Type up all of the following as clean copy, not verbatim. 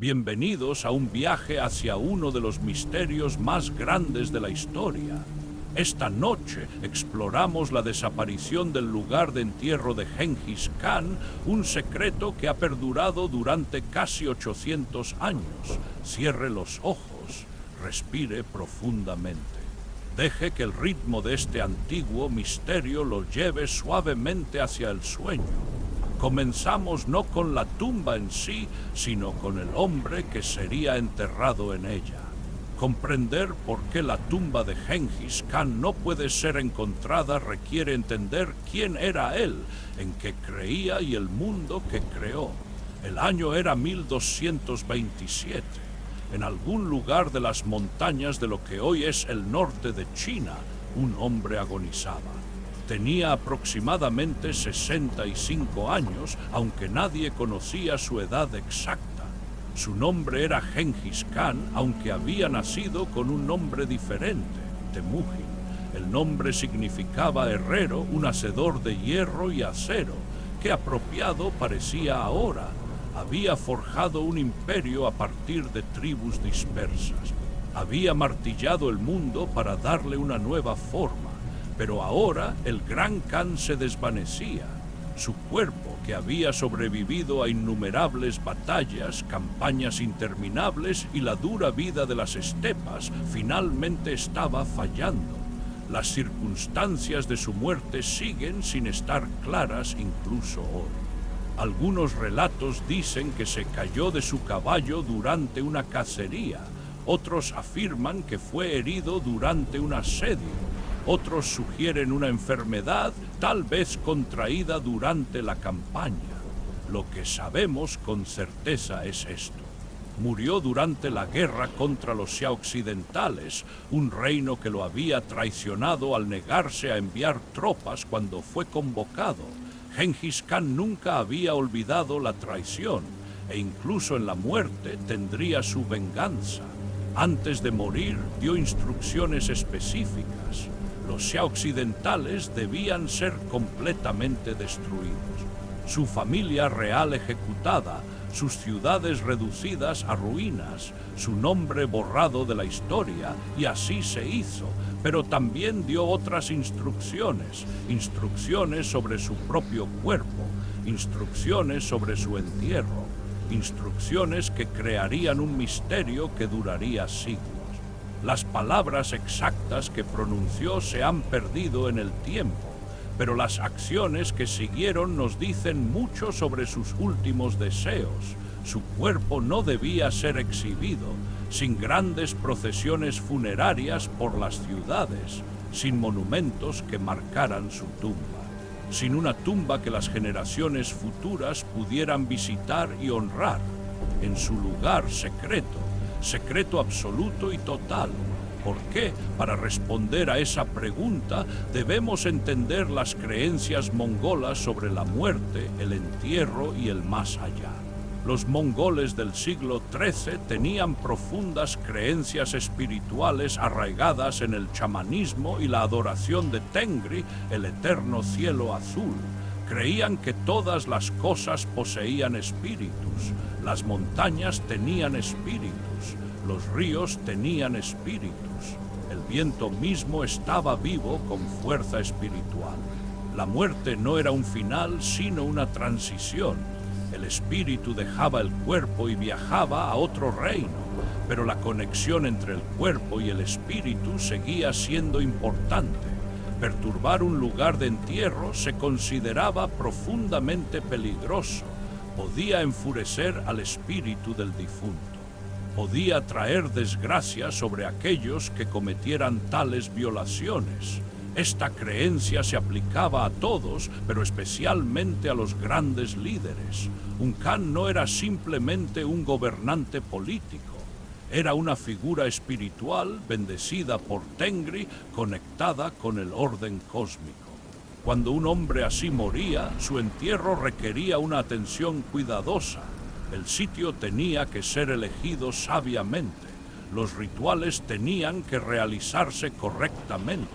Bienvenidos a un viaje hacia uno de los misterios más grandes de la historia. Esta noche exploramos la desaparición del lugar de entierro de Gengis Khan, un secreto que ha perdurado durante casi 800 años. Cierre los ojos, respire profundamente. Deje que el ritmo de este antiguo misterio lo lleve suavemente hacia el sueño. Comenzamos no con la tumba en sí, sino con el hombre que sería enterrado en ella. Comprender por qué la tumba de Gengis Khan no puede ser encontrada requiere entender quién era él, en qué creía y el mundo que creó. El año era 1227. En algún lugar de las montañas de lo que hoy es el norte de China, un hombre agonizaba. Tenía aproximadamente 65 años, aunque nadie conocía su edad exacta. Su nombre era Gengis Khan, aunque había nacido con un nombre diferente, Temujin. El nombre significaba herrero, un hacedor de hierro y acero. Qué apropiado parecía ahora. Había forjado un imperio a partir de tribus dispersas. Había martillado el mundo para darle una nueva forma. Pero ahora el gran Khan se desvanecía. Su cuerpo, que había sobrevivido a innumerables batallas, campañas interminables y la dura vida de las estepas, finalmente estaba fallando. Las circunstancias de su muerte siguen sin estar claras incluso hoy. Algunos relatos dicen que se cayó de su caballo durante una cacería. Otros afirman que fue herido durante un asedio. Otros sugieren una enfermedad, tal vez contraída durante la campaña. Lo que sabemos con certeza es esto. Murió durante la guerra contra los Xia occidentales, un reino que lo había traicionado al negarse a enviar tropas cuando fue convocado. Gengis Khan nunca había olvidado la traición, e incluso en la muerte tendría su venganza. Antes de morir, dio instrucciones específicas. Los Xia occidentales debían ser completamente destruidos. Su familia real ejecutada, sus ciudades reducidas a ruinas, su nombre borrado de la historia, y así se hizo. Pero también dio otras instrucciones sobre su propio cuerpo, instrucciones sobre su entierro, instrucciones que crearían un misterio que duraría siglos. Las palabras exactas que pronunció se han perdido en el tiempo, pero las acciones que siguieron nos dicen mucho sobre sus últimos deseos. Su cuerpo no debía ser exhibido, sin grandes procesiones funerarias por las ciudades, sin monumentos que marcaran su tumba, sin una tumba que las generaciones futuras pudieran visitar y honrar. En su lugar secreto, secreto absoluto y total. ¿Por qué? Para responder a esa pregunta debemos entender las creencias mongolas sobre la muerte, el entierro y el más allá. Los mongoles del siglo XIII tenían profundas creencias espirituales arraigadas en el chamanismo y la adoración de Tengri, el eterno cielo azul. Creían que todas las cosas poseían espíritus. Las montañas tenían espíritus. Los ríos tenían espíritus. El viento mismo estaba vivo con fuerza espiritual. La muerte no era un final, sino una transición. El espíritu dejaba el cuerpo y viajaba a otro reino, pero la conexión entre el cuerpo y el espíritu seguía siendo importante. Perturbar un lugar de entierro se consideraba profundamente peligroso. Podía enfurecer al espíritu del difunto. Podía traer desgracia sobre aquellos que cometieran tales violaciones. Esta creencia se aplicaba a todos, pero especialmente a los grandes líderes. Un Khan no era simplemente un gobernante político. Era una figura espiritual bendecida por Tengri, conectada con el orden cósmico. Cuando un hombre así moría, su entierro requería una atención cuidadosa. El sitio tenía que ser elegido sabiamente. Los rituales tenían que realizarse correctamente.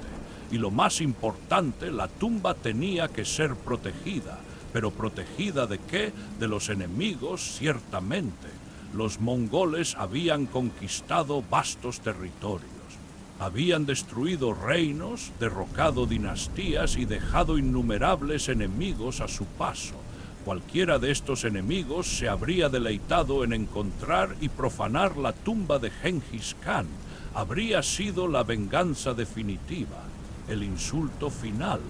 Y lo más importante, la tumba tenía que ser protegida. ¿Pero protegida de qué? De los enemigos, ciertamente. los mongoles habían conquistado vastos territorios. Habían destruido reinos, derrocado dinastías y dejado innumerables enemigos a su paso. Cualquiera de estos enemigos se habría deleitado en encontrar y profanar la tumba de Gengis Khan. Habría sido la venganza definitiva, el insulto final.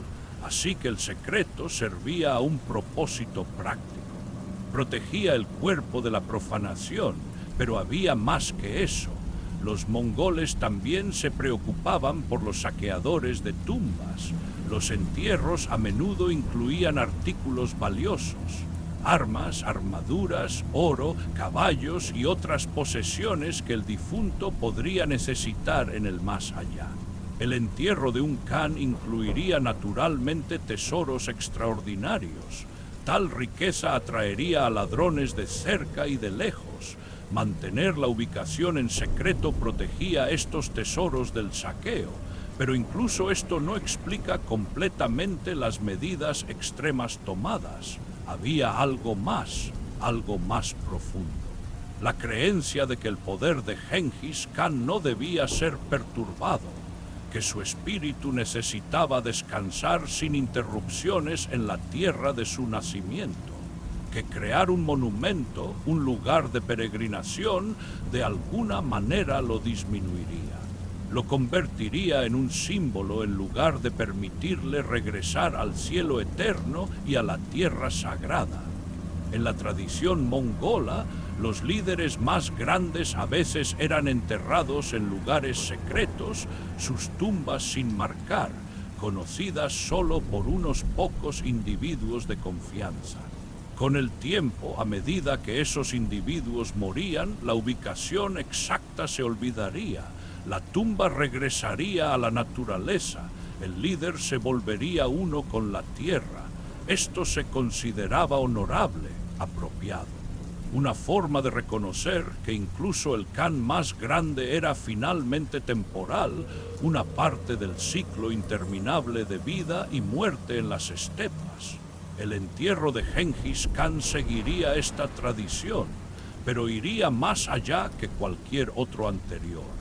Así que el secreto servía a un propósito práctico. Protegía el cuerpo de la profanación, pero había más que eso. Los mongoles también se preocupaban por los saqueadores de tumbas. Los entierros a menudo incluían artículos valiosos, armas, armaduras, oro, caballos y otras posesiones que el difunto podría necesitar en el más allá. El entierro de un Khan incluiría naturalmente tesoros extraordinarios. Tal riqueza atraería a ladrones de cerca y de lejos. Mantener la ubicación en secreto protegía estos tesoros del saqueo, pero incluso esto no explica completamente las medidas extremas tomadas. Había algo más profundo. La creencia de que el poder de Gengis Khan no debía ser perturbado, que su espíritu necesitaba descansar sin interrupciones en la tierra de su nacimiento, que crear un monumento, un lugar de peregrinación, de alguna manera lo disminuiría. Lo convertiría en un símbolo en lugar de permitirle regresar al cielo eterno y a la tierra sagrada. En la tradición mongola, los líderes más grandes a veces eran enterrados en lugares secretos, sus tumbas sin marcar, conocidas solo por unos pocos individuos de confianza. Con el tiempo, a medida que esos individuos morían, la ubicación exacta se olvidaría. La tumba regresaría a la naturaleza. El líder se volvería uno con la tierra. Esto se consideraba honorable, apropiado. Una forma de reconocer que incluso el Khan más grande era finalmente temporal, una parte del ciclo interminable de vida y muerte en las estepas. El entierro de Gengis Khan seguiría esta tradición, pero iría más allá que cualquier otro anterior.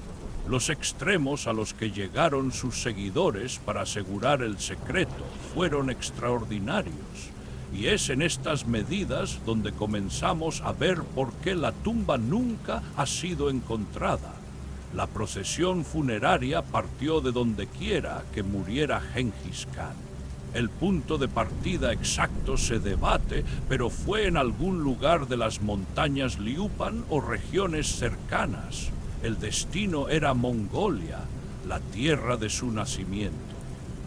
Los extremos a los que llegaron sus seguidores para asegurar el secreto fueron extraordinarios, y es en estas medidas donde comenzamos a ver por qué la tumba nunca ha sido encontrada. La procesión funeraria partió de donde quiera que muriera Gengis Khan. El punto de partida exacto se debate, pero fue en algún lugar de las montañas Liupan o regiones cercanas. El destino era Mongolia, la tierra de su nacimiento.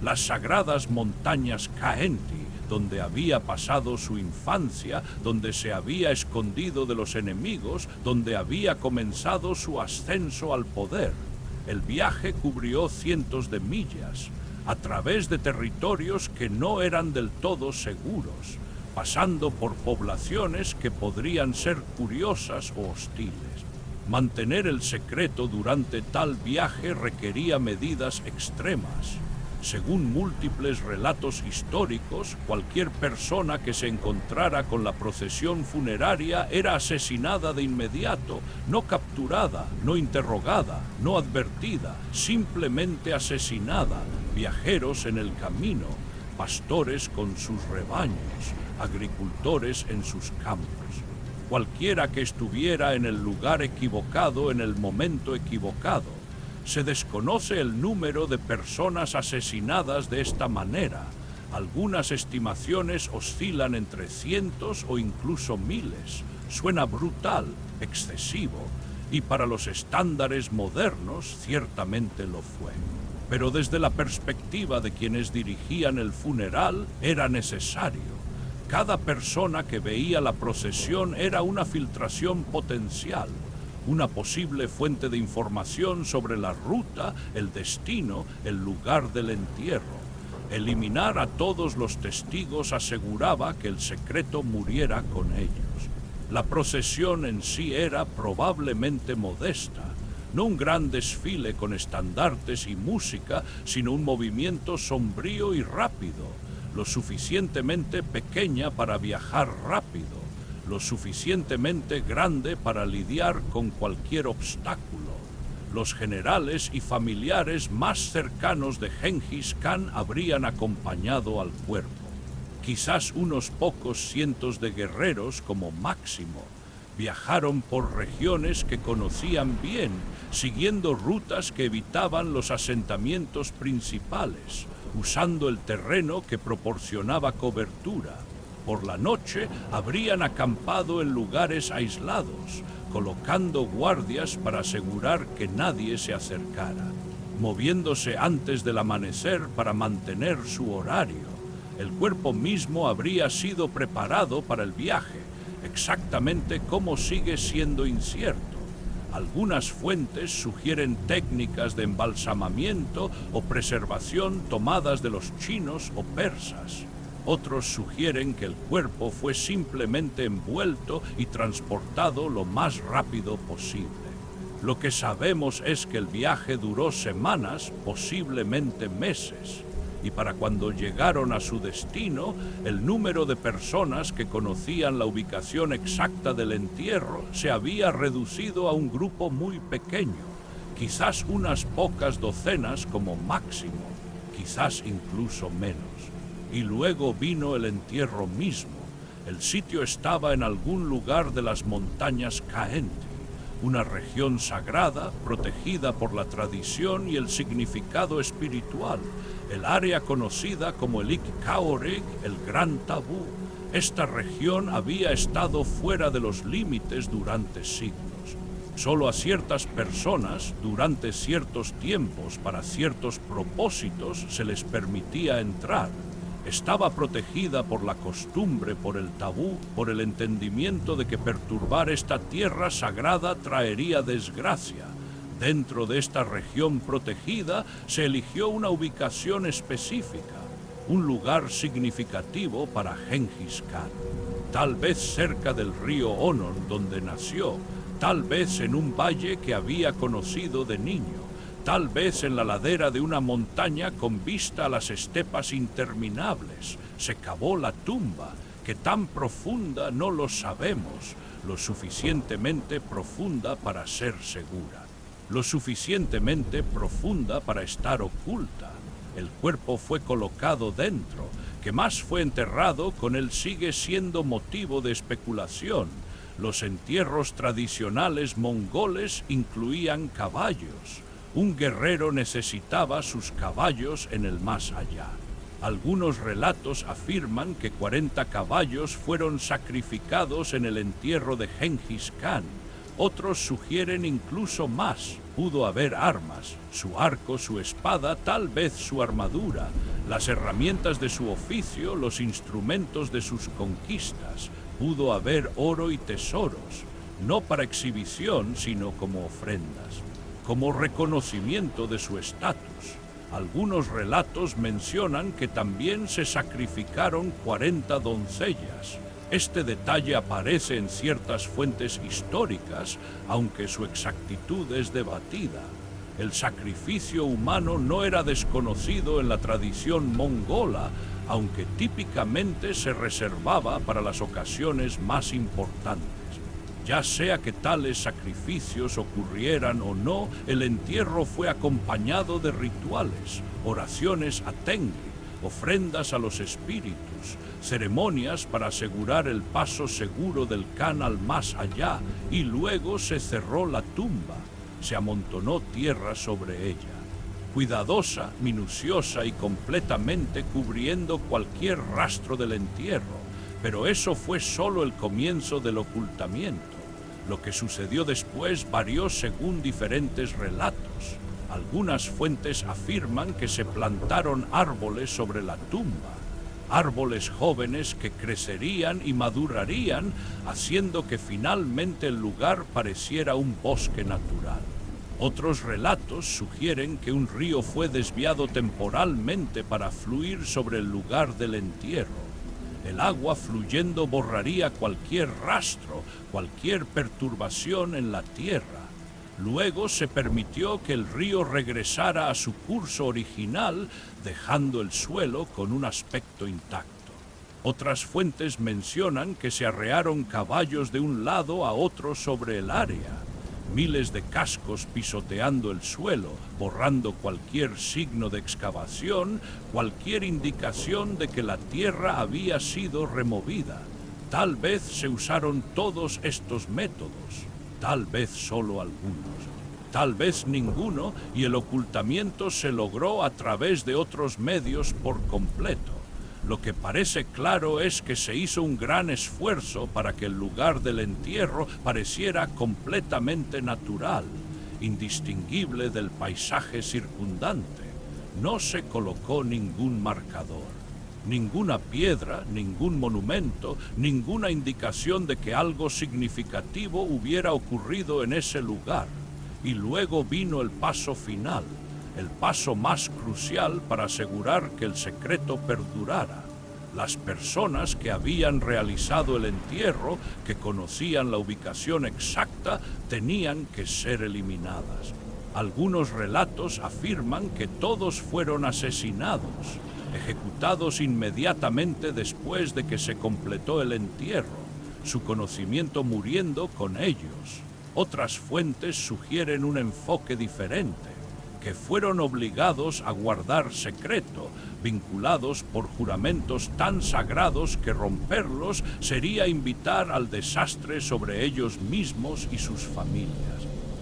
Las sagradas montañas Khenti, donde había pasado su infancia, donde se había escondido de los enemigos, donde había comenzado su ascenso al poder. El viaje cubrió cientos de millas, a través de territorios que no eran del todo seguros, pasando por poblaciones que podrían ser curiosas o hostiles. Mantener el secreto durante tal viaje requería medidas extremas. Según múltiples relatos históricos, cualquier persona que se encontrara con la procesión funeraria era asesinada de inmediato, no capturada, no interrogada, no advertida, simplemente asesinada. Viajeros en el camino, pastores con sus rebaños, agricultores en sus campos. Cualquiera que estuviera en el lugar equivocado en el momento equivocado. Se desconoce el número de personas asesinadas de esta manera. Algunas estimaciones oscilan entre cientos o incluso miles. Suena brutal, excesivo, y para los estándares modernos ciertamente lo fue. Pero desde la perspectiva de quienes dirigían el funeral, era necesario. Cada persona que veía la procesión era una filtración potencial, una posible fuente de información sobre la ruta, el destino, el lugar del entierro. Eliminar a todos los testigos aseguraba que el secreto muriera con ellos. La procesión en sí era probablemente modesta, no un gran desfile con estandartes y música, sino un movimiento sombrío y rápido, lo suficientemente pequeña para viajar rápido. lo suficientemente grande para lidiar con cualquier obstáculo. Los generales y familiares más cercanos de Gengis Khan habrían acompañado al cuerpo. Quizás unos pocos cientos de guerreros como máximo. Viajaron por regiones que conocían bien, siguiendo rutas que evitaban los asentamientos principales, usando el terreno que proporcionaba cobertura. Por la noche habrían acampado en lugares aislados, colocando guardias para asegurar que nadie se acercara, moviéndose antes del amanecer para mantener su horario. El cuerpo mismo habría sido preparado para el viaje, exactamente como sigue siendo incierto. Algunas fuentes sugieren técnicas de embalsamamiento o preservación tomadas de los chinos o persas. Otros sugieren que el cuerpo fue simplemente envuelto y transportado lo más rápido posible. Lo que sabemos es que el viaje duró semanas, posiblemente meses, y para cuando llegaron a su destino, el número de personas que conocían la ubicación exacta del entierro se había reducido a un grupo muy pequeño, quizás unas pocas docenas como máximo, quizás incluso menos. Y luego vino el entierro mismo. El sitio estaba en algún lugar de las montañas Khaenty, una región sagrada protegida por la tradición y el significado espiritual, el área conocida como el Ik-Kaorig, el Gran Tabú. Esta región había estado fuera de los límites durante siglos. Solo a ciertas personas, durante ciertos tiempos, para ciertos propósitos, se les permitía entrar. Estaba protegida por la costumbre, por el tabú, por el entendimiento de que perturbar esta tierra sagrada traería desgracia. Dentro de esta región protegida se eligió una ubicación específica, un lugar significativo para Gengis Khan. Tal vez cerca del río Honor, donde nació, tal vez en un valle que había conocido de niño, tal vez en la ladera de una montaña con vista a las estepas interminables. Se cavó la tumba, que tan profunda no lo sabemos, lo suficientemente profunda para ser segura, lo suficientemente profunda para estar oculta. El cuerpo fue colocado dentro, que más fue enterrado con él sigue siendo motivo de especulación. Los entierros tradicionales mongoles incluían caballos. Un guerrero necesitaba sus caballos en el más allá. Algunos relatos afirman que 40 caballos fueron sacrificados en el entierro de Gengis Khan. Otros sugieren incluso más. Pudo haber armas, su arco, su espada, tal vez su armadura, las herramientas de su oficio, los instrumentos de sus conquistas. Pudo haber oro y tesoros, no para exhibición, sino como ofrendas, como reconocimiento de su estatus. Algunos relatos mencionan que también se sacrificaron 40 doncellas. Este detalle aparece en ciertas fuentes históricas, aunque su exactitud es debatida. El sacrificio humano no era desconocido en la tradición mongola, aunque típicamente se reservaba para las ocasiones más importantes. Ya sea que tales sacrificios ocurrieran o no, el entierro fue acompañado de rituales, oraciones a Tengri, ofrendas a los espíritus, ceremonias para asegurar el paso seguro del Khan al más allá, y luego se cerró la tumba, se amontonó tierra sobre ella, cuidadosa, minuciosa y completamente cubriendo cualquier rastro del entierro. Pero eso fue solo el comienzo del ocultamiento. Lo que sucedió después varió según diferentes relatos. Algunas fuentes afirman que se plantaron árboles sobre la tumba, árboles jóvenes que crecerían y madurarían, haciendo que finalmente el lugar pareciera un bosque natural. Otros relatos sugieren que un río fue desviado temporalmente para fluir sobre el lugar del entierro. El agua fluyendo borraría cualquier rastro, cualquier perturbación en la tierra. Luego se permitió que el río regresara a su curso original, dejando el suelo con un aspecto intacto. Otras fuentes mencionan que se arrearon caballos de un lado a otro sobre el área, miles de cascos pisoteando el suelo, borrando cualquier signo de excavación, cualquier indicación de que la tierra había sido removida. Tal vez se usaron todos estos métodos, tal vez solo algunos, tal vez ninguno, y el ocultamiento se logró a través de otros medios por completo. Lo que parece claro es que se hizo un gran esfuerzo para que el lugar del entierro pareciera completamente natural, indistinguible del paisaje circundante. No se colocó ningún marcador, ninguna piedra, ningún monumento, ninguna indicación de que algo significativo hubiera ocurrido en ese lugar. Y luego vino el paso final, el paso más crucial para asegurar que el secreto perdurara. Las personas que habían realizado el entierro, que conocían la ubicación exacta, tenían que ser eliminadas. Algunos relatos afirman que todos fueron asesinados, ejecutados inmediatamente después de que se completó el entierro, su conocimiento muriendo con ellos. Otras fuentes sugieren un enfoque diferente, que fueron obligados a guardar secreto, vinculados por juramentos tan sagrados que romperlos sería invitar al desastre sobre ellos mismos y sus familias.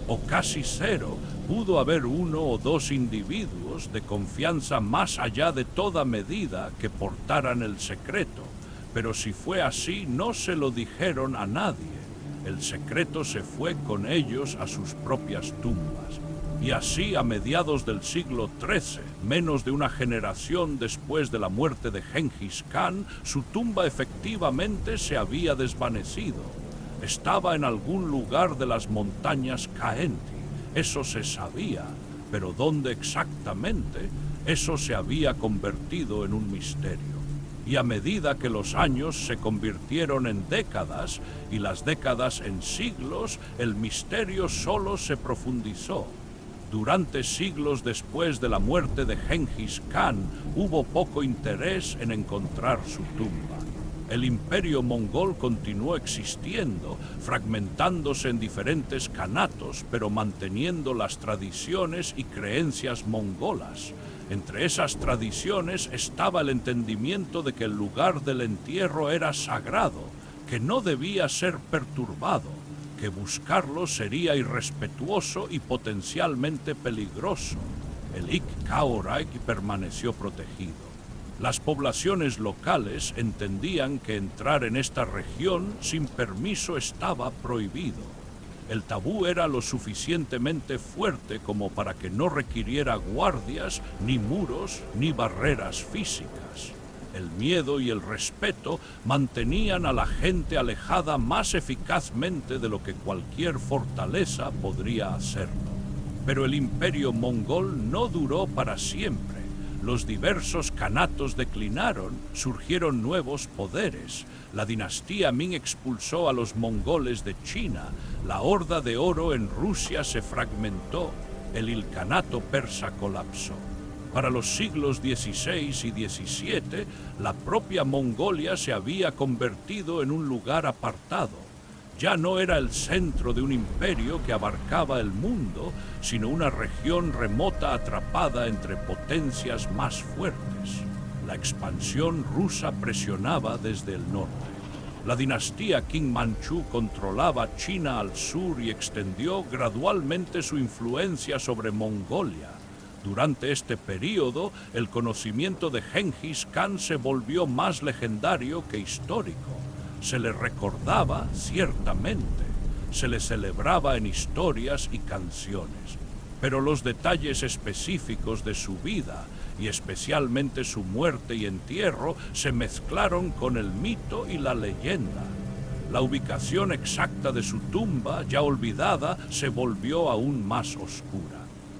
O casi cero, pudo haber uno o dos individuos de confianza más allá de toda medida que portaran el secreto, pero si fue así no se lo dijeron a nadie. El secreto se fue con ellos a sus propias tumbas. Y así, a mediados del siglo XIII, menos de una generación después de la muerte de Gengis Khan, su tumba efectivamente se había desvanecido. Estaba en algún lugar de las montañas Kaenti, eso se sabía, pero ¿dónde exactamente? Eso se había convertido en un misterio. Y a medida que los años se convirtieron en décadas y las décadas en siglos, el misterio solo se profundizó. Durante siglos después de la muerte de Gengis Khan, hubo poco interés en encontrar su tumba. El imperio mongol continuó existiendo, fragmentándose en diferentes khanatos, pero manteniendo las tradiciones y creencias mongolas. Entre esas tradiciones estaba el entendimiento de que el lugar del entierro era sagrado, que no debía ser perturbado, que buscarlo sería irrespetuoso y potencialmente peligroso. El Ik-Kaorai permaneció protegido. Las poblaciones locales entendían que entrar en esta región sin permiso estaba prohibido. El tabú era lo suficientemente fuerte como para que no requiriera guardias, ni muros, ni barreras físicas. El miedo y el respeto mantenían a la gente alejada más eficazmente de lo que cualquier fortaleza podría hacerlo. Pero el imperio mongol no duró para siempre. Los diversos khanatos declinaron, surgieron nuevos poderes. La dinastía Ming expulsó a los mongoles de China, la Horda de Oro en Rusia se fragmentó, el ilkhanato persa colapsó. Para los siglos XVI y XVII, la propia Mongolia se había convertido en un lugar apartado. Ya no era el centro de un imperio que abarcaba el mundo, sino una región remota atrapada entre potencias más fuertes. La expansión rusa presionaba desde el norte. La dinastía Qing Manchú controlaba China al sur y extendió gradualmente su influencia sobre Mongolia. Durante este período, el conocimiento de Gengis Khan se volvió más legendario que histórico. Se le recordaba, ciertamente, se le celebraba en historias y canciones, pero los detalles específicos de su vida, y especialmente su muerte y entierro, se mezclaron con el mito y la leyenda. La ubicación exacta de su tumba, ya olvidada, se volvió aún más oscura.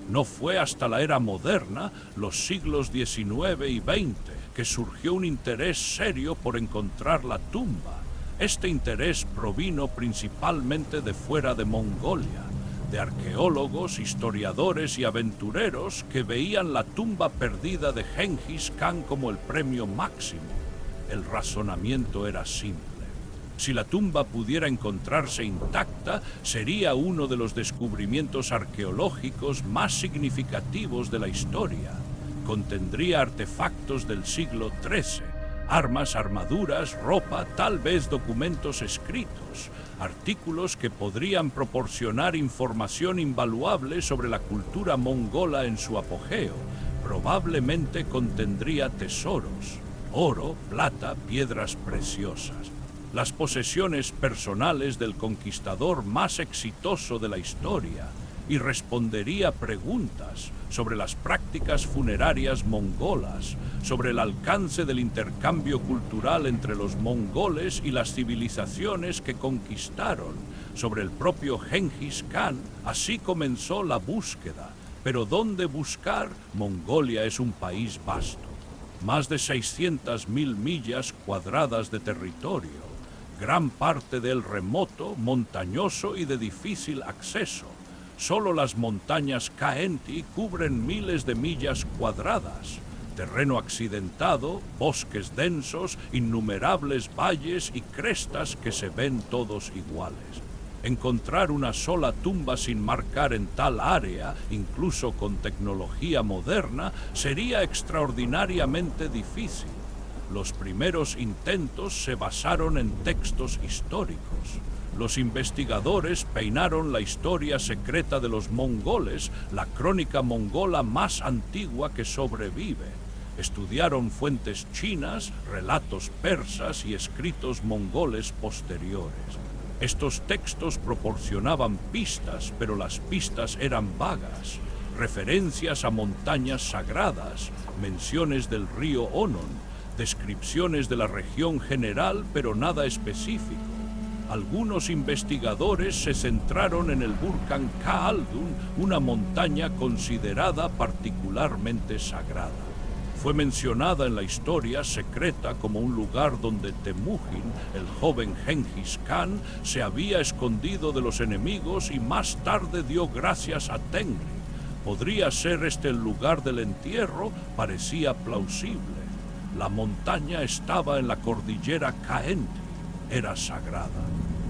No fue hasta la era moderna, los siglos XIX y XX, que surgió un interés serio por encontrar la tumba. Este interés provino principalmente de fuera de Mongolia, de arqueólogos, historiadores y aventureros que veían la tumba perdida de Gengis Khan como el premio máximo. El razonamiento era simple. Si la tumba pudiera encontrarse intacta, sería uno de los descubrimientos arqueológicos más significativos de la historia. Contendría artefactos del siglo XIII, armas, armaduras, ropa, tal vez documentos escritos, artículos que podrían proporcionar información invaluable sobre la cultura mongola en su apogeo. Probablemente contendría tesoros, oro, plata, piedras preciosas. Las posesiones personales del conquistador más exitoso de la historia, y respondería preguntas sobre las prácticas funerarias mongolas, sobre el alcance del intercambio cultural entre los mongoles y las civilizaciones que conquistaron, sobre el propio Genghis Khan. Así comenzó la búsqueda. Pero ¿dónde buscar? Mongolia es un país vasto. Más de 600.000 millas cuadradas de territorio. Gran parte de él remoto, montañoso y de difícil acceso. Solo las montañas Khaenty cubren miles de millas cuadradas. Terreno accidentado, bosques densos, innumerables valles y crestas que se ven todos iguales. Encontrar una sola tumba sin marcar en tal área, incluso con tecnología moderna, sería extraordinariamente difícil. Los primeros intentos se basaron en textos históricos. Los investigadores peinaron la historia secreta de los mongoles, la crónica mongola más antigua que sobrevive. Estudiaron fuentes chinas, relatos persas y escritos mongoles posteriores. Estos textos proporcionaban pistas, pero las pistas eran vagas. Referencias a montañas sagradas, menciones del río Onon, descripciones de la región general, pero nada específico. Algunos investigadores se centraron en el Burkhan Khaldun, una montaña considerada particularmente sagrada. Fue mencionada en la historia secreta como un lugar donde Temujin, el joven Genghis Khan, se había escondido de los enemigos y más tarde dio gracias a Tengri. ¿Podría ser este el lugar del entierro? Parecía plausible. La montaña estaba en la cordillera Khaenty. Era sagrada.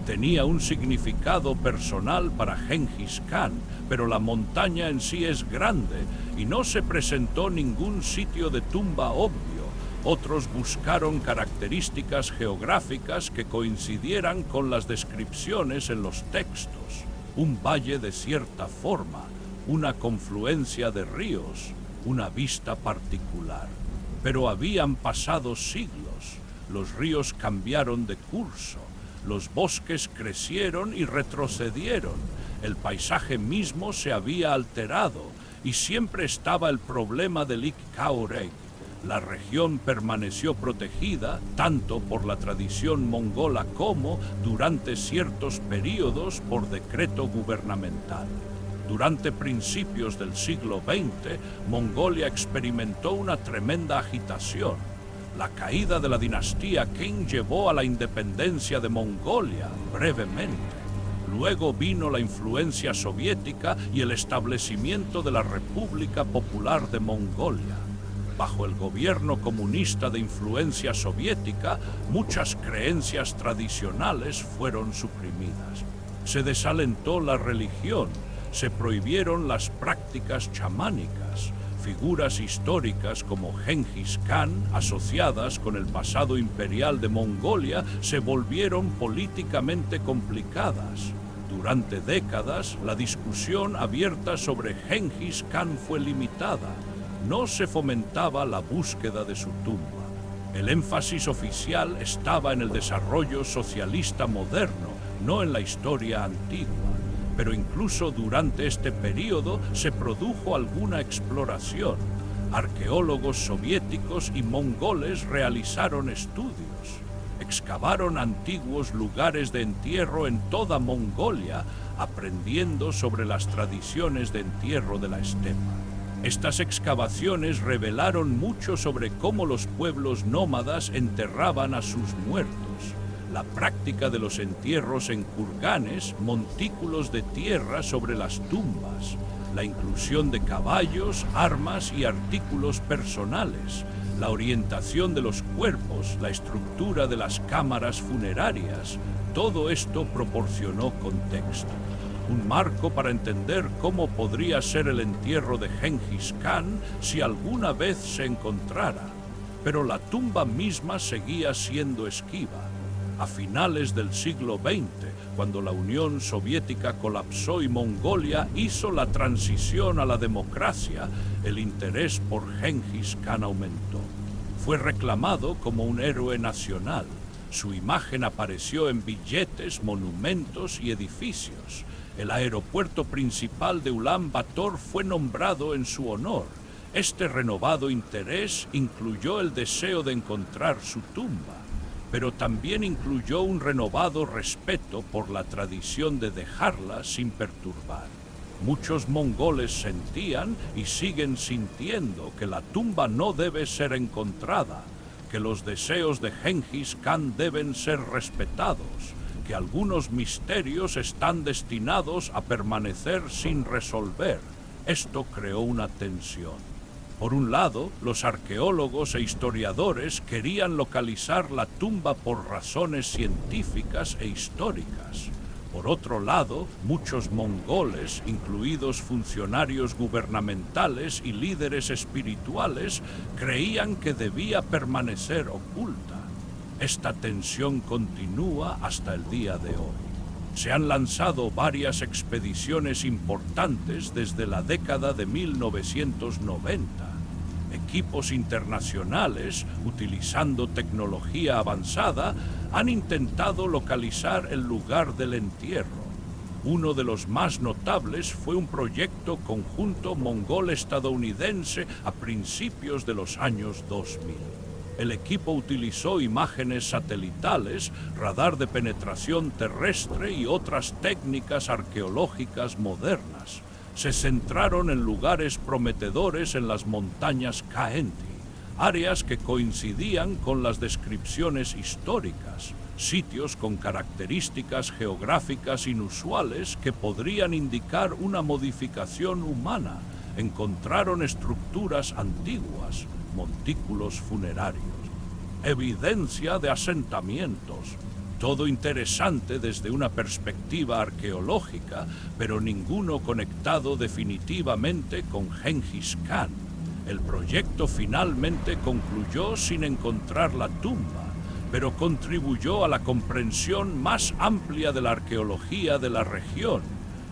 Tenía un significado personal para Genghis Khan, pero la montaña en sí es grande y no se presentó ningún sitio de tumba obvio. Otros buscaron características geográficas que coincidieran con las descripciones en los textos. Un valle de cierta forma, una confluencia de ríos, una vista particular. Pero habían pasado siglos. Los ríos cambiaron de curso. Los bosques crecieron y retrocedieron. El paisaje mismo se había alterado y siempre estaba el problema del Ik-Kaureg. La región permaneció protegida tanto por la tradición mongola como, durante ciertos períodos, por decreto gubernamental. Durante principios del siglo XX, Mongolia experimentó una tremenda agitación. La caída de la dinastía Qing llevó a la independencia de Mongolia, brevemente. Luego vino la influencia soviética y el establecimiento de la República Popular de Mongolia. Bajo el gobierno comunista de influencia soviética, muchas creencias tradicionales fueron suprimidas. Se desalentó la religión. Se prohibieron las prácticas chamánicas. Figuras históricas como Genghis Khan, asociadas con el pasado imperial de Mongolia, se volvieron políticamente complicadas. Durante décadas, la discusión abierta sobre Genghis Khan fue limitada. No se fomentaba la búsqueda de su tumba. El énfasis oficial estaba en el desarrollo socialista moderno, no en la historia antigua. Pero incluso durante este período se produjo alguna exploración. Arqueólogos soviéticos y mongoles realizaron estudios. Excavaron antiguos lugares de entierro en toda Mongolia, aprendiendo sobre las tradiciones de entierro de la estepa. Estas excavaciones revelaron mucho sobre cómo los pueblos nómadas enterraban a sus muertos. La práctica de los entierros en kurganes, montículos de tierra sobre las tumbas, la inclusión de caballos, armas y artículos personales, la orientación de los cuerpos, la estructura de las cámaras funerarias, todo esto proporcionó contexto. Un marco para entender cómo podría ser el entierro de Gengis Khan si alguna vez se encontrara. Pero la tumba misma seguía siendo esquiva. A finales del siglo XX, cuando la Unión Soviética colapsó y Mongolia hizo la transición a la democracia, el interés por Gengis Khan aumentó. Fue reclamado como un héroe nacional. Su imagen apareció en billetes, monumentos y edificios. El aeropuerto principal de Ulan Bator fue nombrado en su honor. Este renovado interés incluyó el deseo de encontrar su tumba, pero también incluyó un renovado respeto por la tradición de dejarla sin perturbar. Muchos mongoles sentían y siguen sintiendo que la tumba no debe ser encontrada, que los deseos de Gengis Khan deben ser respetados, que algunos misterios están destinados a permanecer sin resolver. Esto creó una tensión. Por un lado, los arqueólogos e historiadores querían localizar la tumba por razones científicas e históricas. Por otro lado, muchos mongoles, incluidos funcionarios gubernamentales y líderes espirituales, creían que debía permanecer oculta. Esta tensión continúa hasta el día de hoy. Se han lanzado varias expediciones importantes desde la década de 1990. Equipos internacionales, utilizando tecnología avanzada, han intentado localizar el lugar del entierro. Uno de los más notables fue un proyecto conjunto mongol-estadounidense a principios de los años 2000. El equipo utilizó imágenes satelitales, radar de penetración terrestre y otras técnicas arqueológicas modernas. Se centraron en lugares prometedores en las montañas Khaenty, áreas que coincidían con las descripciones históricas, sitios con características geográficas inusuales que podrían indicar una modificación humana. Encontraron estructuras antiguas, montículos funerarios, evidencia de asentamientos. Todo interesante desde una perspectiva arqueológica, pero ninguno conectado definitivamente con Gengis Khan. El proyecto finalmente concluyó sin encontrar la tumba, pero contribuyó a la comprensión más amplia de la arqueología de la región.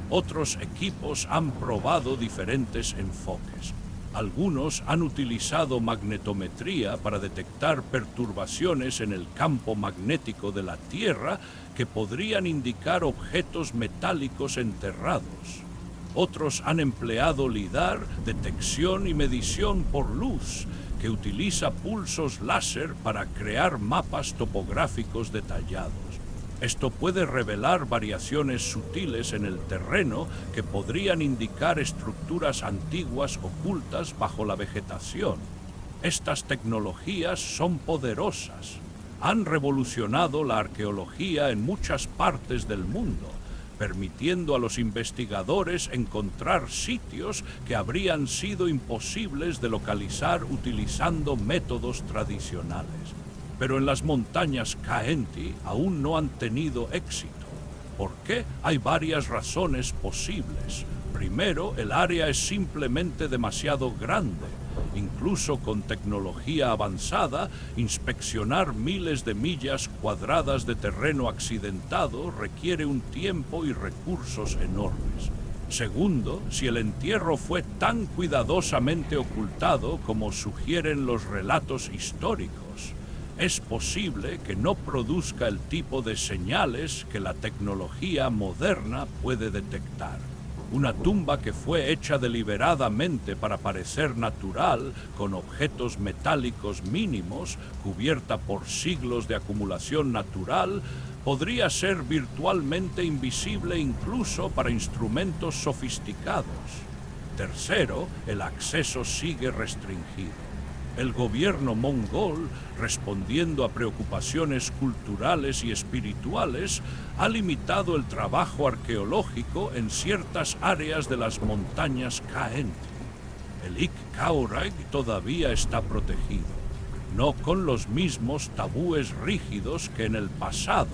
Otros equipos han probado diferentes enfoques. Algunos han utilizado magnetometría para detectar perturbaciones en el campo magnético de la Tierra que podrían indicar objetos metálicos enterrados. Otros han empleado LIDAR, detección y medición por luz, que utiliza pulsos láser para crear mapas topográficos detallados. Esto puede revelar variaciones sutiles en el terreno que podrían indicar estructuras antiguas ocultas bajo la vegetación. Estas tecnologías son poderosas. Han revolucionado la arqueología en muchas partes del mundo, permitiendo a los investigadores encontrar sitios que habrían sido imposibles de localizar utilizando métodos tradicionales. Pero en las montañas Khaenty aún no han tenido éxito. ¿Por qué? Hay varias razones posibles. Primero, el área es simplemente demasiado grande. Incluso con tecnología avanzada, inspeccionar miles de millas cuadradas de terreno accidentado requiere un tiempo y recursos enormes. Segundo, si el entierro fue tan cuidadosamente ocultado como sugieren los relatos históricos, es posible que no produzca el tipo de señales que la tecnología moderna puede detectar. Una tumba que fue hecha deliberadamente para parecer natural, con objetos metálicos mínimos, cubierta por siglos de acumulación natural, podría ser virtualmente invisible incluso para instrumentos sofisticados. Tercero, el acceso sigue restringido. El gobierno mongol, respondiendo a preocupaciones culturales y espirituales, ha limitado el trabajo arqueológico en ciertas áreas de las montañas Khaenty. El Ik Kaurag todavía está protegido. no con los mismos tabúes rígidos que en el pasado,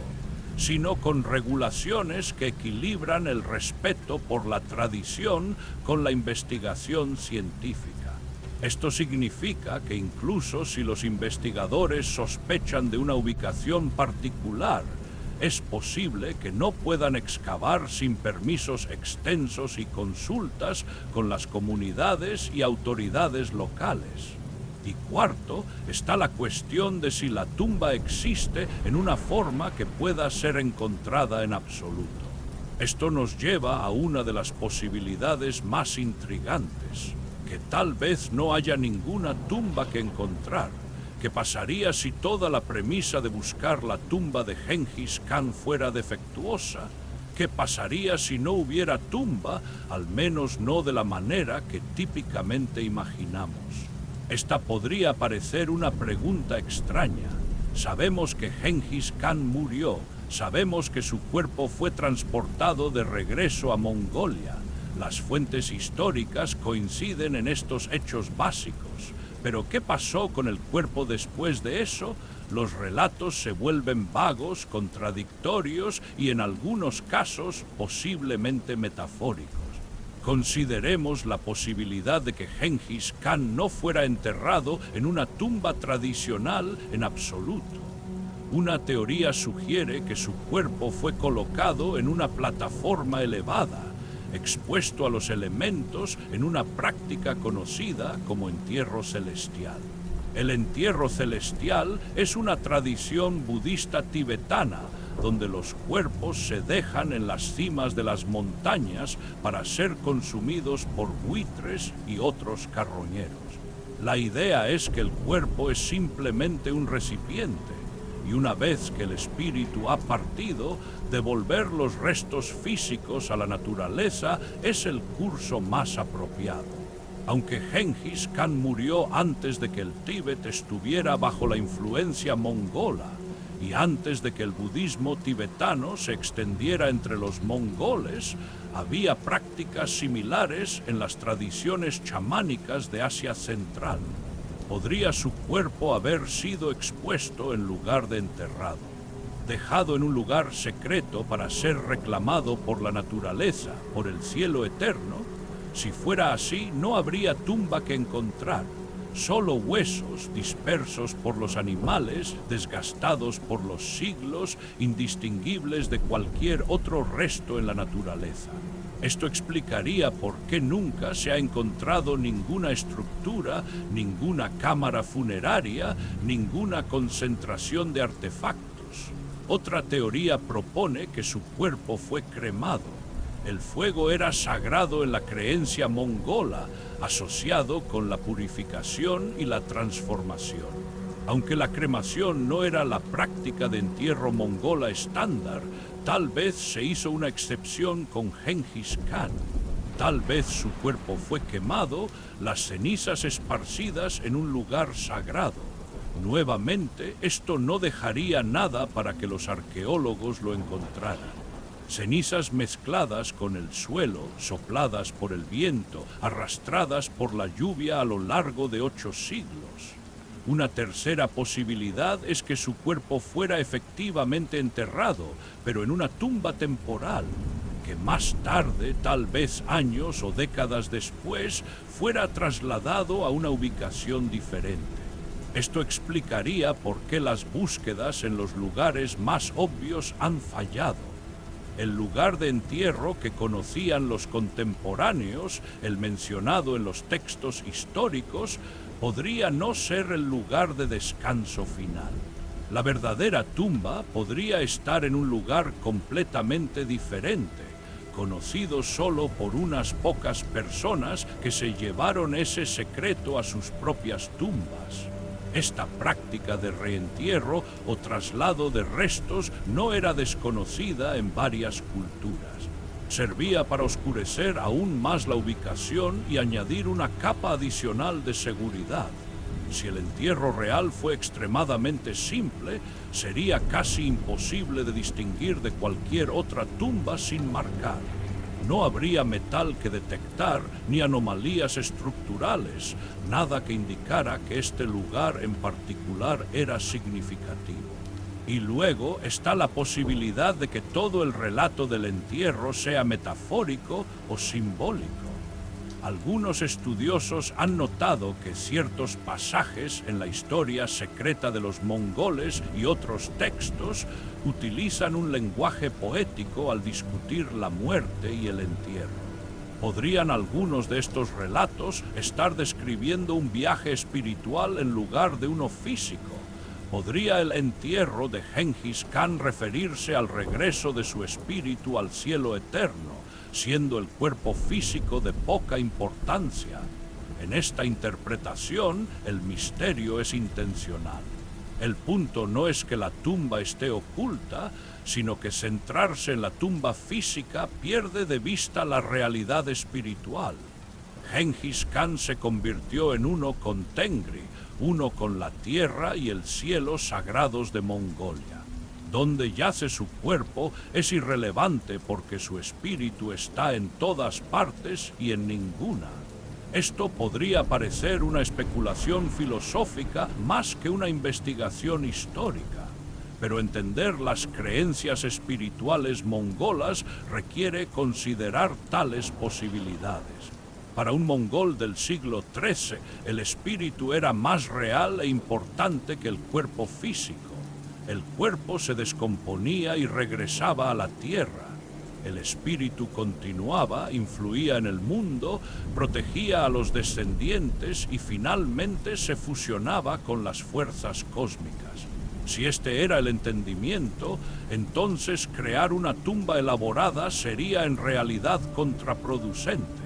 sino con regulaciones que equilibran el respeto por la tradición con la investigación científica. Esto significa que incluso si los investigadores sospechan de una ubicación particular, es posible que no puedan excavar sin permisos extensos y consultas con las comunidades y autoridades locales. Y cuarto, está la cuestión de si la tumba existe en una forma que pueda ser encontrada en absoluto. Esto nos lleva a una de las posibilidades más intrigantes, que tal vez no haya ninguna tumba que encontrar. ¿Qué pasaría si toda la premisa de buscar la tumba de Gengis Khan fuera defectuosa? ¿Qué pasaría si no hubiera tumba, al menos no de la manera que típicamente imaginamos? Esta podría parecer una pregunta extraña. Sabemos que Gengis Khan murió, sabemos que su cuerpo fue transportado de regreso a Mongolia. Las fuentes históricas coinciden en estos hechos básicos. Pero ¿qué pasó con el cuerpo después de eso? Los relatos se vuelven vagos, contradictorios y en algunos casos posiblemente metafóricos. Consideremos la posibilidad de que Gengis Khan no fuera enterrado en una tumba tradicional en absoluto. Una teoría sugiere que su cuerpo fue colocado en una plataforma elevada, expuesto a los elementos en una práctica conocida como entierro celestial. El entierro celestial es una tradición budista tibetana, donde los cuerpos se dejan en las cimas de las montañas para ser consumidos por buitres y otros carroñeros. La idea es que el cuerpo es simplemente un recipiente, y una vez que el espíritu ha partido, devolver los restos físicos a la naturaleza es el curso más apropiado. Aunque Gengis Khan murió antes de que el Tíbet estuviera bajo la influencia mongola y antes de que el budismo tibetano se extendiera entre los mongoles, había prácticas similares en las tradiciones chamánicas de Asia Central. Podría su cuerpo haber sido expuesto en lugar de enterrado, dejado en un lugar secreto para ser reclamado por la naturaleza, por el cielo eterno. Si fuera así, no habría tumba que encontrar, solo huesos dispersos por los animales, desgastados por los siglos, indistinguibles de cualquier otro resto en la naturaleza. Esto explicaría por qué nunca se ha encontrado ninguna estructura, ninguna cámara funeraria, ninguna concentración de artefactos. Otra teoría propone que su cuerpo fue cremado. El fuego era sagrado en la creencia mongola, asociado con la purificación y la transformación. Aunque la cremación no era la práctica de entierro mongola estándar, tal vez se hizo una excepción con Gengis Khan. Tal vez su cuerpo fue quemado, las cenizas esparcidas en un lugar sagrado. Nuevamente, esto no dejaría nada para que los arqueólogos lo encontraran. Cenizas mezcladas con el suelo, sopladas por el viento, arrastradas por la lluvia a lo largo de 8 siglos. Una tercera posibilidad es que su cuerpo fuera efectivamente enterrado, pero en una tumba temporal, que más tarde, tal vez años o décadas después, fuera trasladado a una ubicación diferente. Esto explicaría por qué las búsquedas en los lugares más obvios han fallado. El lugar de entierro que conocían los contemporáneos, el mencionado en los textos históricos, podría no ser el lugar de descanso final. La verdadera tumba podría estar en un lugar completamente diferente, conocido solo por unas pocas personas que se llevaron ese secreto a sus propias tumbas. Esta práctica de reentierro o traslado de restos no era desconocida en varias culturas. Servía para oscurecer aún más la ubicación y añadir una capa adicional de seguridad. Si el entierro real fue extremadamente simple, sería casi imposible de distinguir de cualquier otra tumba sin marcar. No habría metal que detectar, ni anomalías estructurales, nada que indicara que este lugar en particular era significativo. Y luego está la posibilidad de que todo el relato del entierro sea metafórico o simbólico. Algunos estudiosos han notado que ciertos pasajes en la historia secreta de los mongoles y otros textos utilizan un lenguaje poético al discutir la muerte y el entierro. ¿Podrían algunos de estos relatos estar describiendo un viaje espiritual en lugar de uno físico? ¿Podría el entierro de Genghis Khan referirse al regreso de su espíritu al cielo eterno, siendo el cuerpo físico de poca importancia? En esta interpretación, el misterio es intencional. El punto no es que la tumba esté oculta, sino que centrarse en la tumba física pierde de vista la realidad espiritual. Genghis Khan se convirtió en uno con Tengri, uno con la tierra y el cielo sagrados de Mongolia. Donde yace su cuerpo es irrelevante porque su espíritu está en todas partes y en ninguna. Esto podría parecer una especulación filosófica más que una investigación histórica, pero entender las creencias espirituales mongolas requiere considerar tales posibilidades. Para un mongol del siglo XIII, el espíritu era más real e importante que el cuerpo físico. El cuerpo se descomponía y regresaba a la tierra. El espíritu continuaba, influía en el mundo, protegía a los descendientes y finalmente se fusionaba con las fuerzas cósmicas. Si este era el entendimiento, entonces crear una tumba elaborada sería en realidad contraproducente.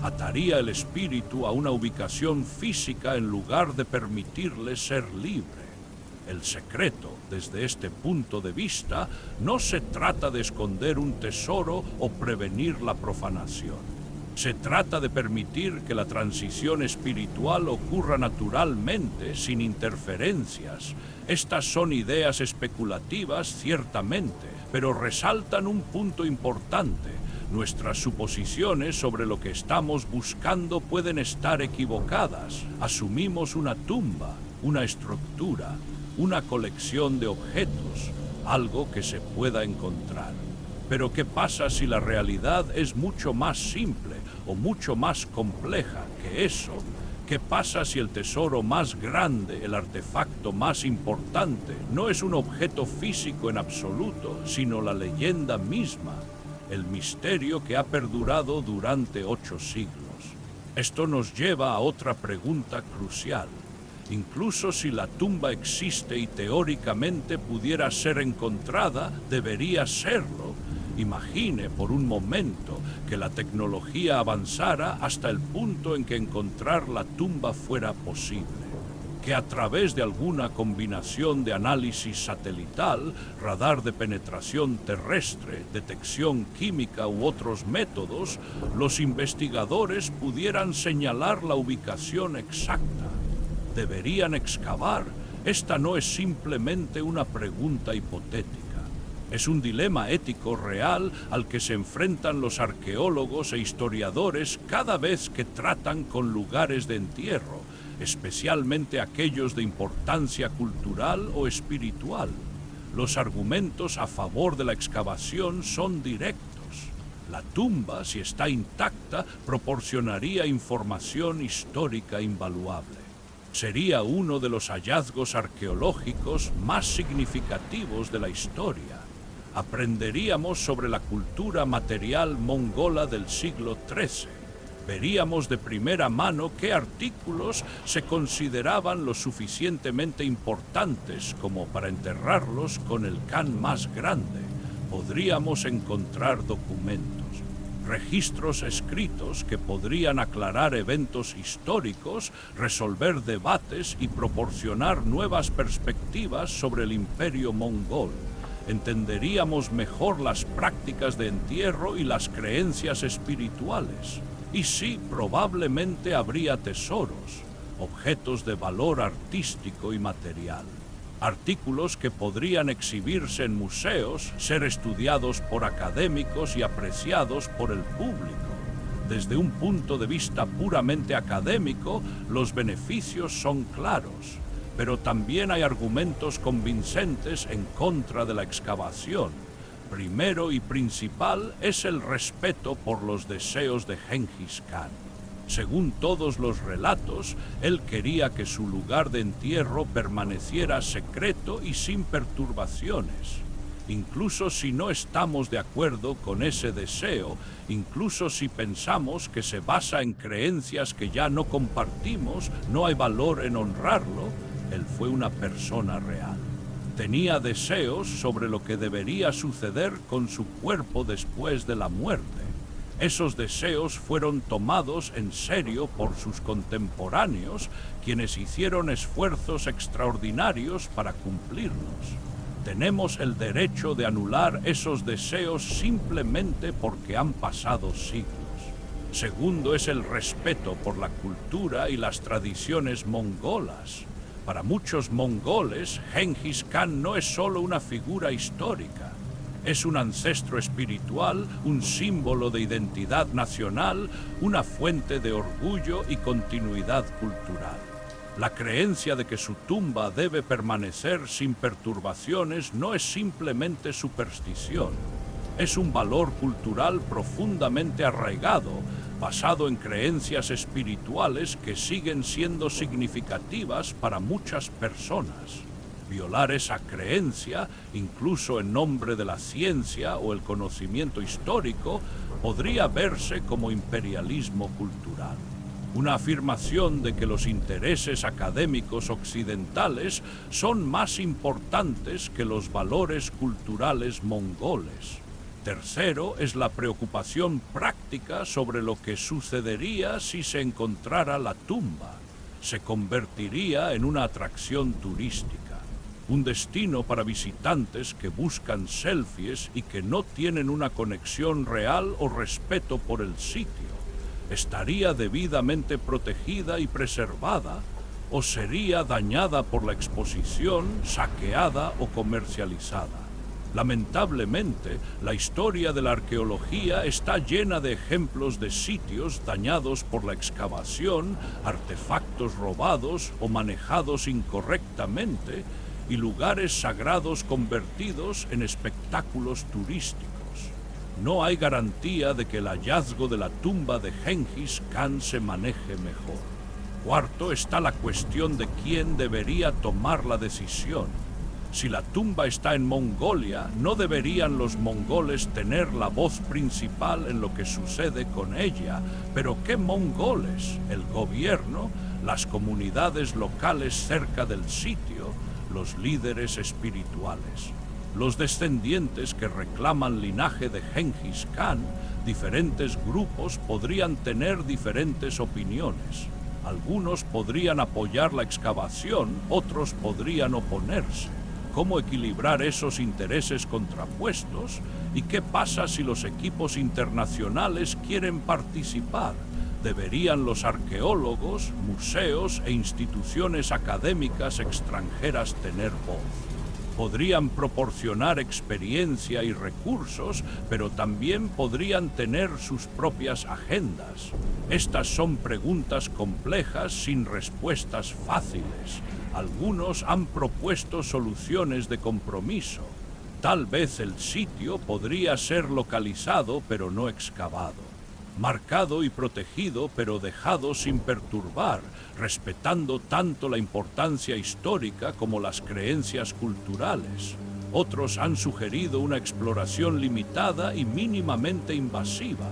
Ataría el espíritu a una ubicación física en lugar de permitirle ser libre. El secreto, desde este punto de vista, no se trata de esconder un tesoro o prevenir la profanación. Se trata de permitir que la transición espiritual ocurra naturalmente, sin interferencias. Estas son ideas especulativas, ciertamente, pero resaltan un punto importante. Nuestras suposiciones sobre lo que estamos buscando pueden estar equivocadas. Asumimos una tumba, una estructura, una colección de objetos, algo que se pueda encontrar. Pero ¿qué pasa si la realidad es mucho más simple o mucho más compleja que eso? ¿Qué pasa si el tesoro más grande, el artefacto más importante, no es un objeto físico en absoluto, sino la leyenda misma, el misterio que ha perdurado durante 8 siglos? Esto nos lleva a otra pregunta crucial. Incluso si la tumba existe y teóricamente pudiera ser encontrada, debería serlo. Imagine por un momento que la tecnología avanzara hasta el punto en que encontrar la tumba fuera posible. Que a través de alguna combinación de análisis satelital, radar de penetración terrestre, detección química u otros métodos, los investigadores pudieran señalar la ubicación exacta. Deberían excavar. Esta no es simplemente una pregunta hipotética. Es un dilema ético real al que se enfrentan los arqueólogos e historiadores cada vez que tratan con lugares de entierro, especialmente aquellos de importancia cultural o espiritual. Los argumentos a favor de la excavación son directos. La tumba, si está intacta, proporcionaría información histórica invaluable. Sería uno de los hallazgos arqueológicos más significativos de la historia. Aprenderíamos sobre la cultura material mongola del siglo XIII. Veríamos de primera mano qué artículos se consideraban lo suficientemente importantes como para enterrarlos con el khan más grande. Podríamos encontrar documentos, registros escritos que podrían aclarar eventos históricos, resolver debates y proporcionar nuevas perspectivas sobre el imperio mongol. Entenderíamos mejor las prácticas de entierro y las creencias espirituales. Y sí, probablemente habría tesoros, objetos de valor artístico y material. Artículos que podrían exhibirse en museos, ser estudiados por académicos y apreciados por el público. Desde un punto de vista puramente académico, los beneficios son claros, pero también hay argumentos convincentes en contra de la excavación. Primero y principal es el respeto por los deseos de Gengis Khan. Según todos los relatos, él quería que su lugar de entierro permaneciera secreto y sin perturbaciones. Incluso si no estamos de acuerdo con ese deseo, incluso si pensamos que se basa en creencias que ya no compartimos, no hay valor en honrarlo, él fue una persona real. Tenía deseos sobre lo que debería suceder con su cuerpo después de la muerte. Esos deseos fueron tomados en serio por sus contemporáneos, quienes hicieron esfuerzos extraordinarios para cumplirlos. Tenemos el derecho de anular esos deseos simplemente porque han pasado siglos. Segundo es el respeto por la cultura y las tradiciones mongolas. Para muchos mongoles, Gengis Khan no es solo una figura histórica. Es un ancestro espiritual, un símbolo de identidad nacional, una fuente de orgullo y continuidad cultural. La creencia de que su tumba debe permanecer sin perturbaciones no es simplemente superstición. Es un valor cultural profundamente arraigado, basado en creencias espirituales que siguen siendo significativas para muchas personas. Violar esa creencia, incluso en nombre de la ciencia o el conocimiento histórico, podría verse como imperialismo cultural. Una afirmación de que los intereses académicos occidentales son más importantes que los valores culturales mongoles. Tercero es la preocupación práctica sobre lo que sucedería si se encontrara la tumba. Se convertiría en una atracción turística. Un destino para visitantes que buscan selfies y que no tienen una conexión real o respeto por el sitio. ¿Estaría debidamente protegida y preservada o sería dañada por la exposición, saqueada o comercializada? Lamentablemente, la historia de la arqueología está llena de ejemplos de sitios dañados por la excavación, artefactos robados o manejados incorrectamente, y lugares sagrados convertidos en espectáculos turísticos. No hay garantía de que el hallazgo de la tumba de Gengis Khan se maneje mejor. Cuarto está la cuestión de quién debería tomar la decisión. Si la tumba está en Mongolia, no deberían los mongoles tener la voz principal en lo que sucede con ella. Pero ¿qué mongoles? ¿El gobierno? ¿Las comunidades locales cerca del sitio? ¿Los líderes espirituales? Los descendientes que reclaman linaje de Gengis Khan, diferentes grupos podrían tener diferentes opiniones. Algunos podrían apoyar la excavación, otros podrían oponerse. ¿Cómo equilibrar esos intereses contrapuestos? ¿Y qué pasa si los equipos internacionales quieren participar? ¿Deberían los arqueólogos, museos e instituciones académicas extranjeras tener voz? Podrían proporcionar experiencia y recursos, pero también podrían tener sus propias agendas. Estas son preguntas complejas sin respuestas fáciles. Algunos han propuesto soluciones de compromiso. Tal vez el sitio podría ser localizado pero no excavado. Marcado y protegido pero dejado sin perturbar, respetando tanto la importancia histórica como las creencias culturales. Otros han sugerido una exploración limitada y mínimamente invasiva,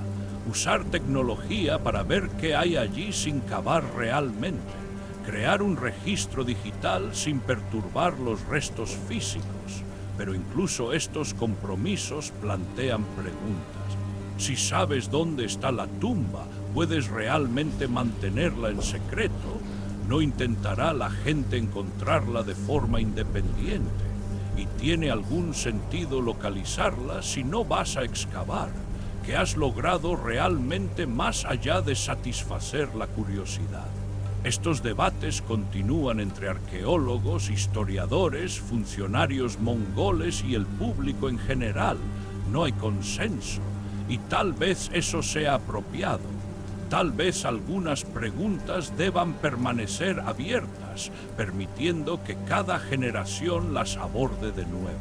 usar tecnología para ver qué hay allí sin cavar realmente, crear un registro digital sin perturbar los restos físicos. Pero incluso estos compromisos plantean preguntas. Si sabes dónde está la tumba, ¿puedes realmente mantenerla en secreto? ¿No intentará la gente encontrarla de forma independiente? ¿Y tiene algún sentido localizarla si no vas a excavar? ¿Qué has logrado realmente más allá de satisfacer la curiosidad? Estos debates continúan entre arqueólogos, historiadores, funcionarios mongoles y el público en general. No hay consenso, y tal vez eso sea apropiado. Tal vez algunas preguntas deban permanecer abiertas, permitiendo que cada generación las aborde de nuevo.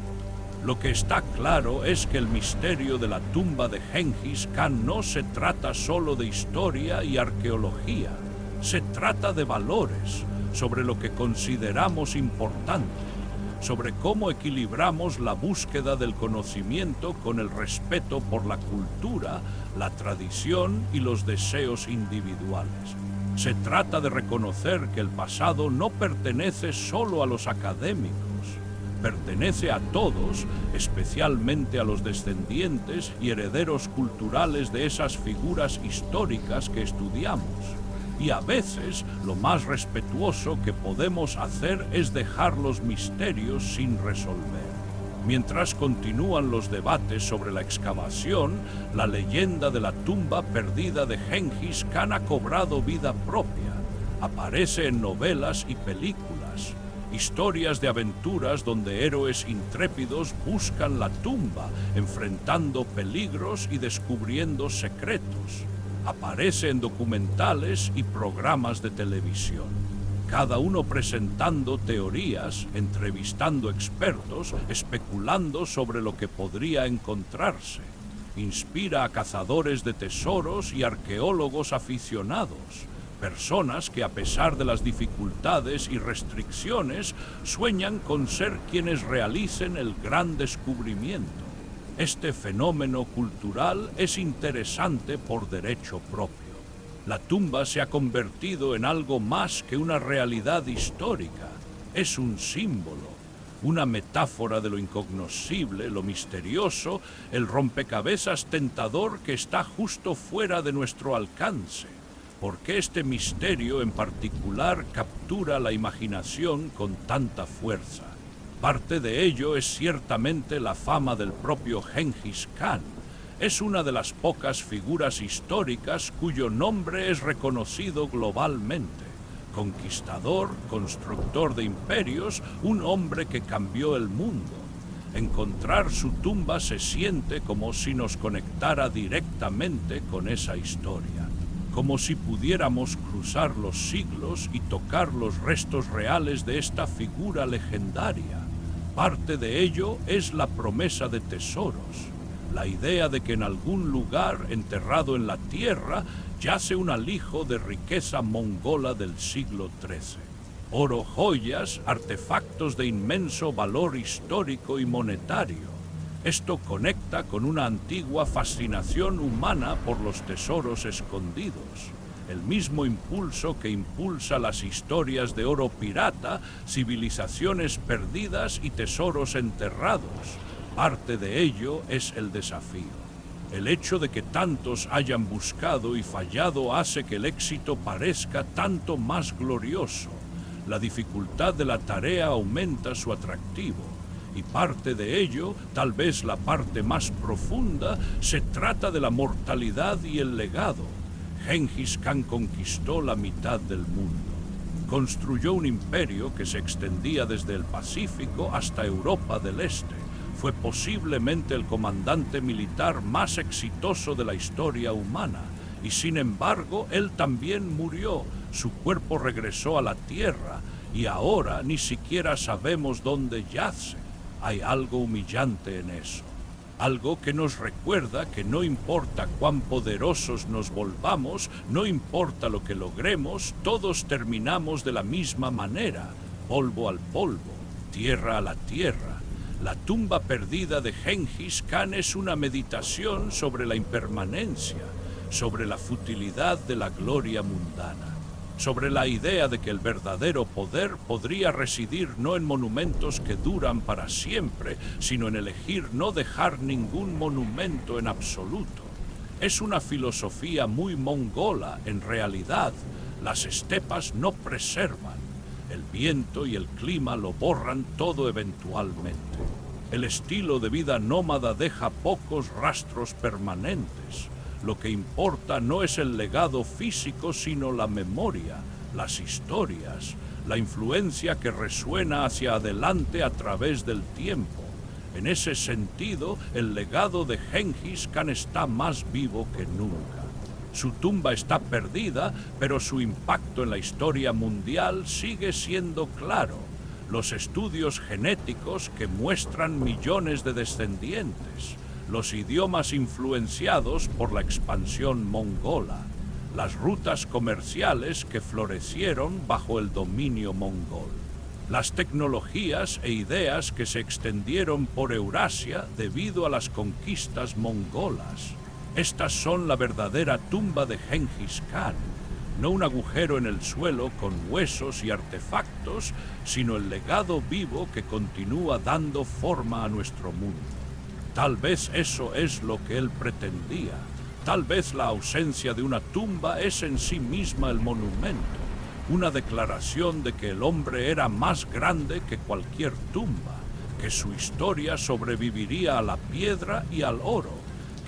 Lo que está claro es que el misterio de la tumba de Genghis Khan no se trata solo de historia y arqueología. Se trata de valores, sobre lo que consideramos importante, sobre cómo equilibramos la búsqueda del conocimiento con el respeto por la cultura, la tradición y los deseos individuales. Se trata de reconocer que el pasado no pertenece solo a los académicos, pertenece a todos, especialmente a los descendientes y herederos culturales de esas figuras históricas que estudiamos. Y a veces lo más respetuoso que podemos hacer es dejar los misterios sin resolver. Mientras continúan los debates sobre la excavación, la leyenda de la tumba perdida de Genghis Khan ha cobrado vida propia. Aparece en novelas y películas. Historias de aventuras donde héroes intrépidos buscan la tumba, enfrentando peligros y descubriendo secretos. Aparece en documentales y programas de televisión, cada uno presentando teorías, entrevistando expertos, especulando sobre lo que podría encontrarse. Inspira a cazadores de tesoros y arqueólogos aficionados, personas que a pesar de las dificultades y restricciones sueñan con ser quienes realicen el gran descubrimiento. Este fenómeno cultural es interesante por derecho propio. La tumba se ha convertido en algo más que una realidad histórica. Es un símbolo, una metáfora de lo incognoscible, lo misterioso, el rompecabezas tentador que está justo fuera de nuestro alcance. ¿Por qué este misterio en particular captura la imaginación con tanta fuerza? Parte de ello es ciertamente la fama del propio Genghis Khan. Es una de las pocas figuras históricas cuyo nombre es reconocido globalmente. Conquistador, constructor de imperios, un hombre que cambió el mundo. Encontrar su tumba se siente como si nos conectara directamente con esa historia. Como si pudiéramos cruzar los siglos y tocar los restos reales de esta figura legendaria. Parte de ello es la promesa de tesoros, la idea de que en algún lugar enterrado en la tierra yace un alijo de riqueza mongola del siglo XIII. Oro, joyas, artefactos de inmenso valor histórico y monetario. Esto conecta con una antigua fascinación humana por los tesoros escondidos. El mismo impulso que impulsa las historias de oro pirata, civilizaciones perdidas y tesoros enterrados. Parte de ello es el desafío. El hecho de que tantos hayan buscado y fallado hace que el éxito parezca tanto más glorioso. La dificultad de la tarea aumenta su atractivo. Y parte de ello, tal vez la parte más profunda, se trata de la mortalidad y el legado. Genghis Khan conquistó la mitad del mundo. Construyó un imperio que se extendía desde el Pacífico hasta Europa del Este. Fue posiblemente el comandante militar más exitoso de la historia humana. Y sin embargo, él también murió. Su cuerpo regresó a la tierra y ahora ni siquiera sabemos dónde yace. Hay algo humillante en eso. Algo que nos recuerda que no importa cuán poderosos nos volvamos, no importa lo que logremos, todos terminamos de la misma manera, polvo al polvo, tierra a la tierra. La tumba perdida de Genghis Khan es una meditación sobre la impermanencia, sobre la futilidad de la gloria mundana, sobre la idea de que el verdadero poder podría residir no en monumentos que duran para siempre, sino en elegir no dejar ningún monumento en absoluto. Es una filosofía muy mongola, en realidad. Las estepas no preservan. El viento y el clima lo borran todo eventualmente. El estilo de vida nómada deja pocos rastros permanentes. Lo que importa no es el legado físico, sino la memoria, las historias, la influencia que resuena hacia adelante a través del tiempo. En ese sentido, el legado de Gengis Khan está más vivo que nunca. Su tumba está perdida, pero su impacto en la historia mundial sigue siendo claro. Los estudios genéticos que muestran millones de descendientes, los idiomas influenciados por la expansión mongola, las rutas comerciales que florecieron bajo el dominio mongol, las tecnologías e ideas que se extendieron por Eurasia debido a las conquistas mongolas. Estas son la verdadera tumba de Gengis Khan, no un agujero en el suelo con huesos y artefactos, sino el legado vivo que continúa dando forma a nuestro mundo. Tal vez eso es lo que él pretendía. Tal vez la ausencia de una tumba es en sí misma el monumento, una declaración de que el hombre era más grande que cualquier tumba, que su historia sobreviviría a la piedra y al oro,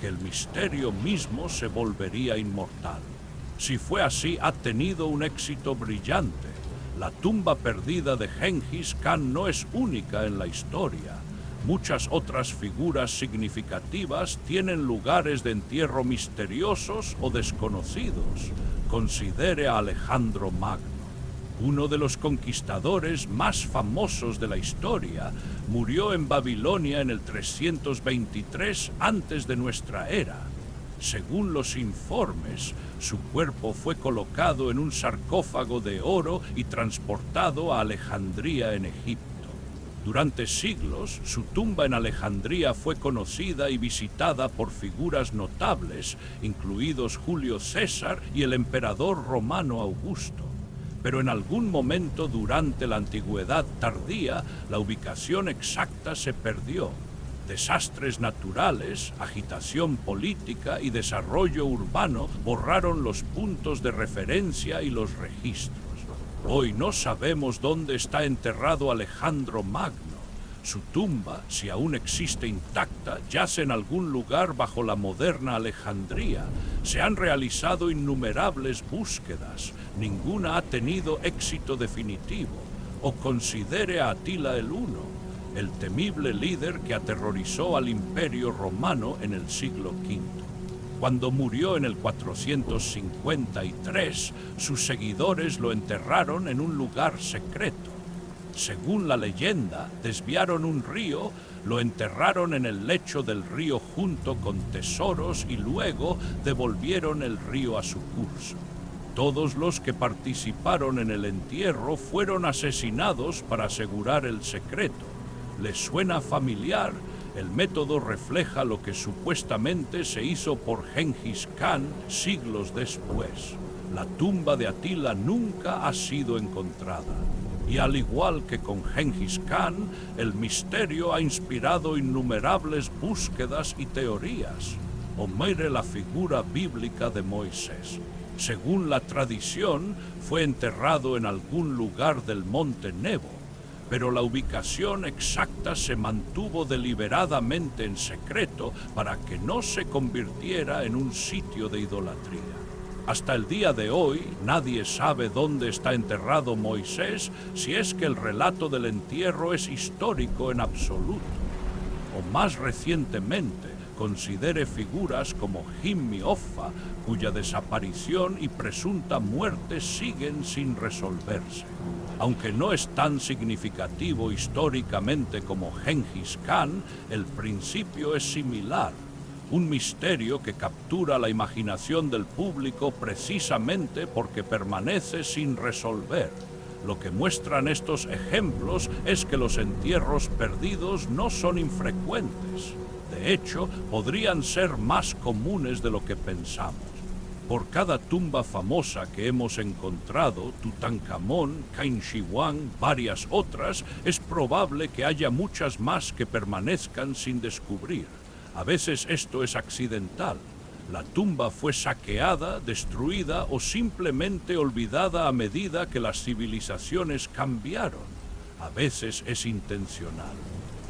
que el misterio mismo se volvería inmortal. Si fue así, ha tenido un éxito brillante. La tumba perdida de Gengis Khan no es única en la historia. Muchas otras figuras significativas tienen lugares de entierro misteriosos o desconocidos. Considere a Alejandro Magno. Uno de los conquistadores más famosos de la historia murió en Babilonia en el 323 antes de nuestra era. Según los informes, su cuerpo fue colocado en un sarcófago de oro y transportado a Alejandría en Egipto. Durante siglos, su tumba en Alejandría fue conocida y visitada por figuras notables, incluidos Julio César y el emperador romano Augusto. Pero en algún momento durante la antigüedad tardía, la ubicación exacta se perdió. Desastres naturales, agitación política y desarrollo urbano borraron los puntos de referencia y los registros. Hoy no sabemos dónde está enterrado Alejandro Magno. Su tumba, si aún existe intacta, yace en algún lugar bajo la moderna Alejandría. Se han realizado innumerables búsquedas. Ninguna ha tenido éxito definitivo. O considere a Atila el Huno, el temible líder que aterrorizó al Imperio Romano en el siglo V. Cuando murió en el 453, sus seguidores lo enterraron en un lugar secreto. Según la leyenda, desviaron un río, lo enterraron en el lecho del río junto con tesoros y luego devolvieron el río a su curso. Todos los que participaron en el entierro fueron asesinados para asegurar el secreto. ¿Les suena familiar? El método refleja lo que supuestamente se hizo por Gengis Khan siglos después. La tumba de Atila nunca ha sido encontrada. Y al igual que con Gengis Khan, el misterio ha inspirado innumerables búsquedas y teorías. O mire la figura bíblica de Moisés. Según la tradición, fue enterrado en algún lugar del monte Nebo, pero la ubicación exacta se mantuvo deliberadamente en secreto para que no se convirtiera en un sitio de idolatría. Hasta el día de hoy, nadie sabe dónde está enterrado Moisés, si es que el relato del entierro es histórico en absoluto. O más recientemente, considere figuras como Himmi Offa, cuya desaparición y presunta muerte siguen sin resolverse. Aunque no es tan significativo históricamente como Gengis Khan, el principio es similar. Un misterio que captura la imaginación del público precisamente porque permanece sin resolver. Lo que muestran estos ejemplos es que los entierros perdidos no son infrecuentes. De hecho, podrían ser más comunes de lo que pensamos. Por cada tumba famosa que hemos encontrado, Tutankamón, Cain Shi Huang, varias otras, es probable que haya muchas más que permanezcan sin descubrir. A veces esto es accidental. La tumba fue saqueada, destruida o simplemente olvidada a medida que las civilizaciones cambiaron. A veces es intencional.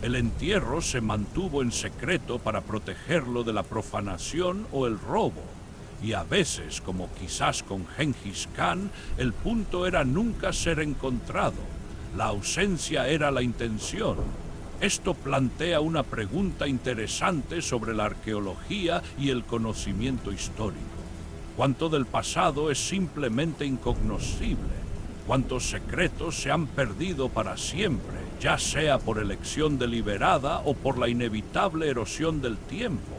El entierro se mantuvo en secreto para protegerlo de la profanación o el robo. Y a veces, como quizás con Gengis Khan, el punto era nunca ser encontrado. La ausencia era la intención. Esto plantea una pregunta interesante sobre la arqueología y el conocimiento histórico. ¿Cuánto del pasado es simplemente incognoscible? ¿Cuántos secretos se han perdido para siempre, ya sea por elección deliberada o por la inevitable erosión del tiempo?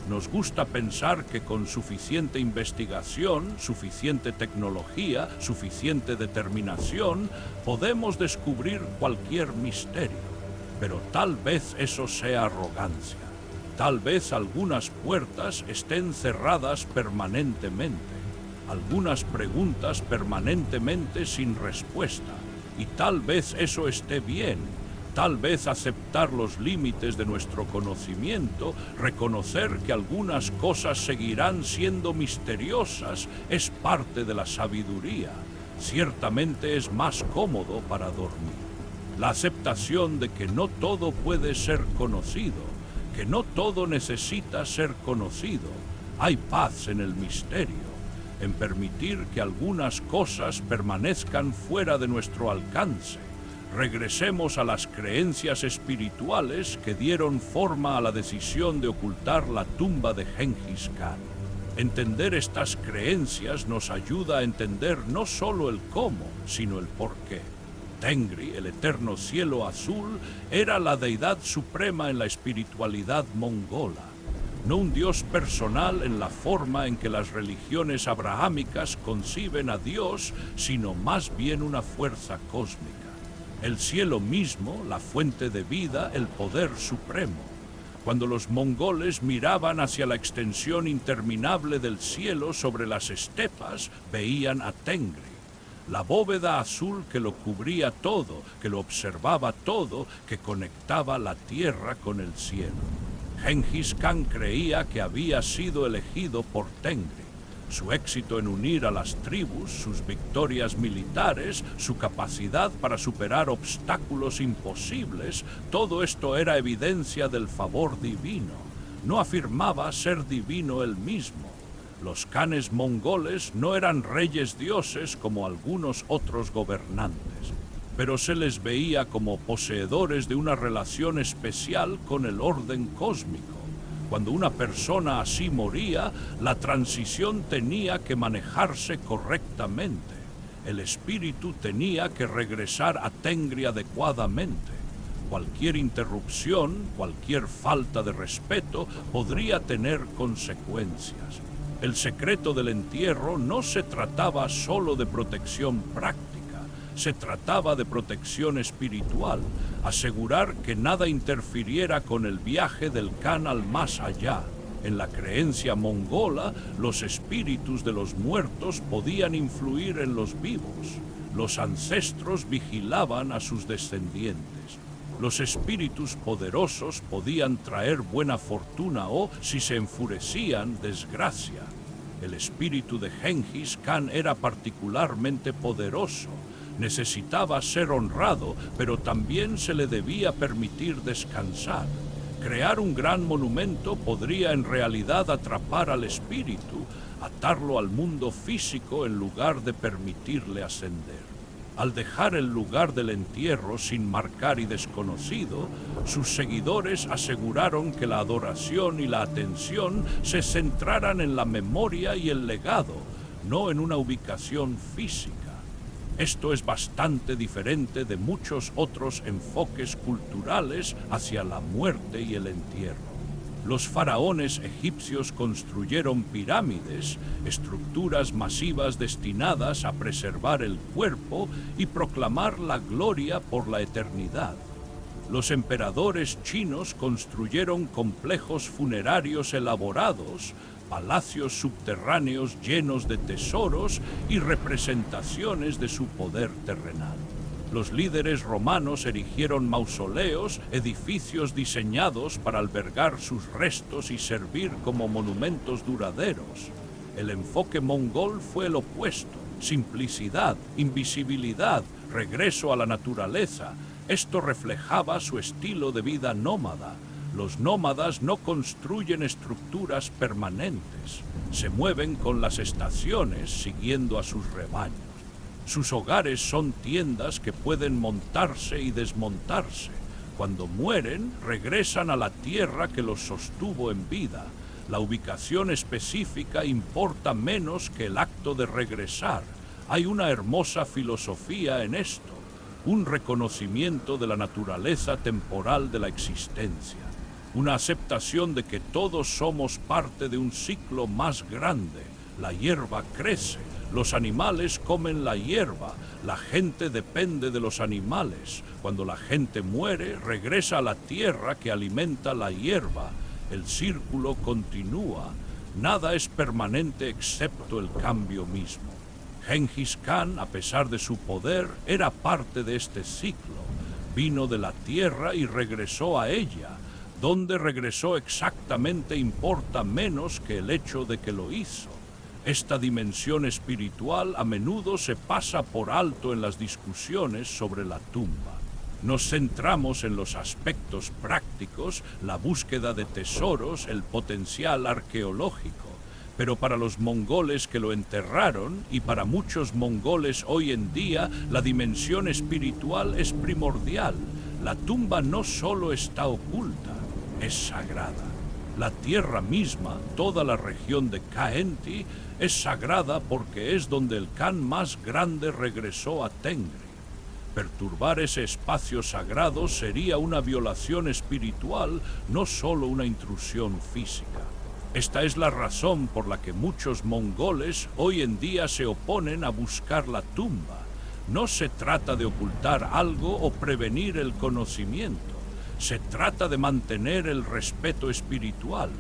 Nos gusta pensar que con suficiente investigación, suficiente tecnología, suficiente determinación, podemos descubrir cualquier misterio. Pero tal vez eso sea arrogancia. Tal vez algunas puertas estén cerradas permanentemente. Algunas preguntas permanentemente sin respuesta. Y tal vez eso esté bien. Tal vez aceptar los límites de nuestro conocimiento, reconocer que algunas cosas seguirán siendo misteriosas, es parte de la sabiduría. Ciertamente es más cómodo para dormir. La aceptación de que no todo puede ser conocido, que no todo necesita ser conocido. Hay paz en el misterio, en permitir que algunas cosas permanezcan fuera de nuestro alcance. Regresemos a las creencias espirituales que dieron forma a la decisión de ocultar la tumba de Gengis Khan. Entender estas creencias nos ayuda a entender no solo el cómo, sino el por qué. Tengri, el eterno cielo azul, era la deidad suprema en la espiritualidad mongola. No un dios personal en la forma en que las religiones abrahámicas conciben a Dios, sino más bien una fuerza cósmica. El cielo mismo, la fuente de vida, el poder supremo. Cuando los mongoles miraban hacia la extensión interminable del cielo sobre las estepas, veían a Tengri. La bóveda azul que lo cubría todo, que lo observaba todo, que conectaba la tierra con el cielo. Gengis Khan creía que había sido elegido por Tengri. Su éxito en unir a las tribus, sus victorias militares, su capacidad para superar obstáculos imposibles, todo esto era evidencia del favor divino. No afirmaba ser divino él mismo. Los khanes mongoles no eran reyes dioses como algunos otros gobernantes, pero se les veía como poseedores de una relación especial con el orden cósmico. Cuando una persona así moría, la transición tenía que manejarse correctamente. El espíritu tenía que regresar a Tengri adecuadamente. Cualquier interrupción, cualquier falta de respeto podría tener consecuencias. El secreto del entierro no se trataba solo de protección práctica, se trataba de protección espiritual, asegurar que nada interfiriera con el viaje del Khan al más allá. En la creencia mongola, los espíritus de los muertos podían influir en los vivos. Los ancestros vigilaban a sus descendientes. Los espíritus poderosos podían traer buena fortuna o, si se enfurecían, desgracia. El espíritu de Gengis Khan era particularmente poderoso. Necesitaba ser honrado, pero también se le debía permitir descansar. Crear un gran monumento podría en realidad atrapar al espíritu, atarlo al mundo físico en lugar de permitirle ascender. Al dejar el lugar del entierro sin marcar y desconocido, sus seguidores aseguraron que la adoración y la atención se centraran en la memoria y el legado, no en una ubicación física. Esto es bastante diferente de muchos otros enfoques culturales hacia la muerte y el entierro. Los faraones egipcios construyeron pirámides, estructuras masivas destinadas a preservar el cuerpo y proclamar la gloria por la eternidad. Los emperadores chinos construyeron complejos funerarios elaborados, palacios subterráneos llenos de tesoros y representaciones de su poder terrenal. Los líderes romanos erigieron mausoleos, edificios diseñados para albergar sus restos y servir como monumentos duraderos. El enfoque mongol fue el opuesto: simplicidad, invisibilidad, regreso a la naturaleza. Esto reflejaba su estilo de vida nómada. Los nómadas no construyen estructuras permanentes, se mueven con las estaciones siguiendo a sus rebaños. Sus hogares son tiendas que pueden montarse y desmontarse. Cuando mueren, regresan a la tierra que los sostuvo en vida. La ubicación específica importa menos que el acto de regresar. Hay una hermosa filosofía en esto, un reconocimiento de la naturaleza temporal de la existencia, una aceptación de que todos somos parte de un ciclo más grande. La hierba crece, los animales comen la hierba, la gente depende de los animales. Cuando la gente muere, regresa a la tierra que alimenta la hierba. El círculo continúa. Nada es permanente excepto el cambio mismo. Gengis Khan, a pesar de su poder, era parte de este ciclo. Vino de la tierra y regresó a ella. Dónde regresó exactamente importa menos que el hecho de que lo hizo. Esta dimensión espiritual a menudo se pasa por alto en las discusiones sobre la tumba. Nos centramos en los aspectos prácticos, la búsqueda de tesoros, el potencial arqueológico. Pero para los mongoles que lo enterraron, y para muchos mongoles hoy en día, la dimensión espiritual es primordial. La tumba no solo está oculta, es sagrada. La tierra misma, toda la región de Caenti, es sagrada porque es donde el Khan más grande regresó a Tengri. Perturbar ese espacio sagrado sería una violación espiritual, no solo una intrusión física. Esta es la razón por la que muchos mongoles hoy en día se oponen a buscar la tumba. No se trata de ocultar algo o prevenir el conocimiento. Se trata de mantener el respeto espiritual.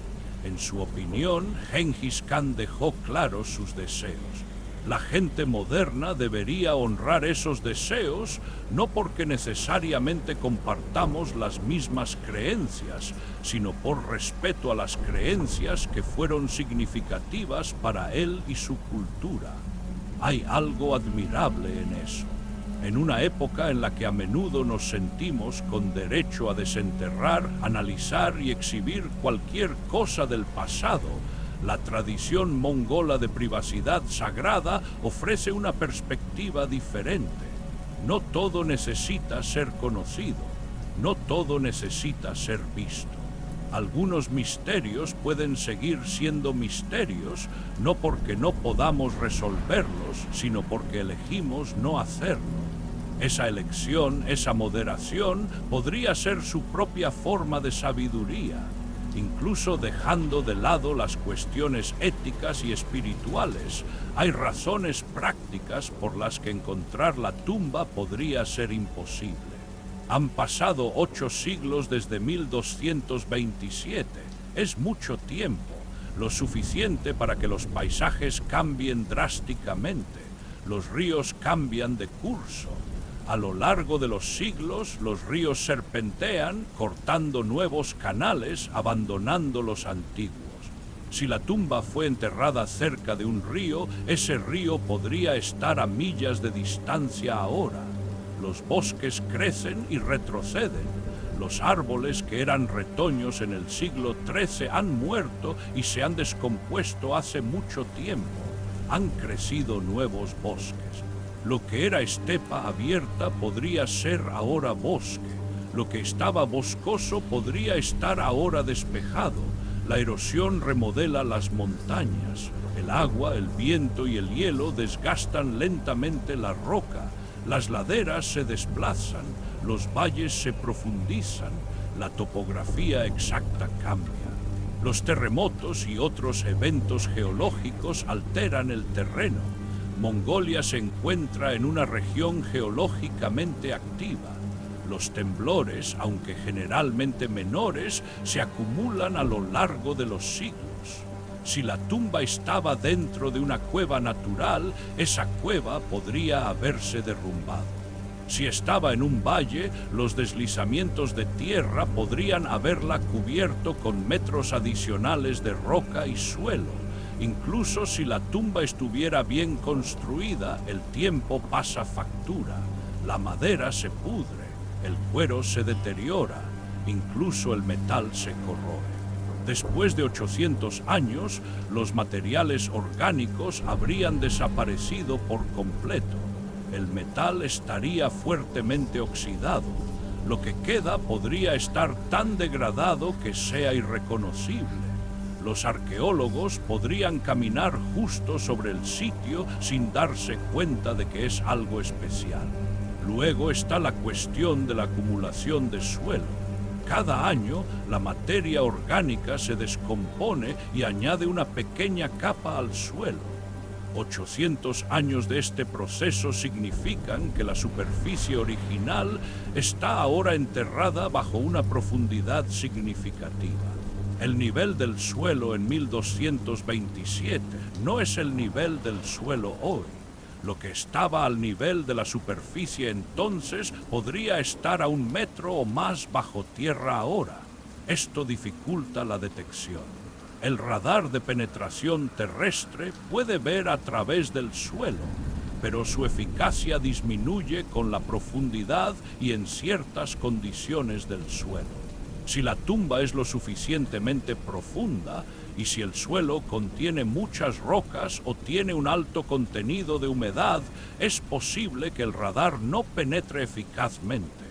En su opinión, Gengis Khan dejó claros sus deseos. La gente moderna debería honrar esos deseos, no porque necesariamente compartamos las mismas creencias, sino por respeto a las creencias que fueron significativas para él y su cultura. Hay algo admirable en eso. En una época en la que a menudo nos sentimos con derecho a desenterrar, analizar y exhibir cualquier cosa del pasado, la tradición mongola de privacidad sagrada ofrece una perspectiva diferente. No todo necesita ser conocido, no todo necesita ser visto. Algunos misterios pueden seguir siendo misterios, no porque no podamos resolverlos, sino porque elegimos no hacerlo. Esa elección, esa moderación, podría ser su propia forma de sabiduría, incluso dejando de lado las cuestiones éticas y espirituales. Hay razones prácticas por las que encontrar la tumba podría ser imposible. Han pasado 8 siglos desde 1227. Es mucho tiempo, lo suficiente para que los paisajes cambien drásticamente. Los ríos cambian de curso. A lo largo de los siglos, los ríos serpentean, cortando nuevos canales, abandonando los antiguos. Si la tumba fue enterrada cerca de un río, ese río podría estar a millas de distancia ahora. Los bosques crecen y retroceden. Los árboles que eran retoños en el siglo XIII han muerto y se han descompuesto hace mucho tiempo. Han crecido nuevos bosques. Lo que era estepa abierta podría ser ahora bosque. Lo que estaba boscoso podría estar ahora despejado. La erosión remodela las montañas. El agua, el viento y el hielo desgastan lentamente la roca. Las laderas se desplazan, los valles se profundizan, la topografía exacta cambia. Los terremotos y otros eventos geológicos alteran el terreno. Mongolia se encuentra en una región geológicamente activa. Los temblores, aunque generalmente menores, se acumulan a lo largo de los siglos. Si la tumba estaba dentro de una cueva natural, esa cueva podría haberse derrumbado. Si estaba en un valle, los deslizamientos de tierra podrían haberla cubierto con metros adicionales de roca y suelo. Incluso si la tumba estuviera bien construida, el tiempo pasa factura. La madera se pudre, el cuero se deteriora. Incluso el metal se corroe. Después de 800 años, los materiales orgánicos habrían desaparecido por completo. El metal estaría fuertemente oxidado. Lo que queda podría estar tan degradado que sea irreconocible. Los arqueólogos podrían caminar justo sobre el sitio sin darse cuenta de que es algo especial. Luego está la cuestión de la acumulación de suelo. Cada año, la materia orgánica se descompone y añade una pequeña capa al suelo. 800 años de este proceso significan que la superficie original está ahora enterrada bajo una profundidad significativa. El nivel del suelo en 1227 no es el nivel del suelo hoy. Lo que estaba al nivel de la superficie entonces podría estar a 1 metro o más bajo tierra ahora. Esto dificulta la detección. El radar de penetración terrestre puede ver a través del suelo, pero su eficacia disminuye con la profundidad y en ciertas condiciones del suelo. Si la tumba es lo suficientemente profunda y si el suelo contiene muchas rocas o tiene un alto contenido de humedad, es posible que el radar no penetre eficazmente.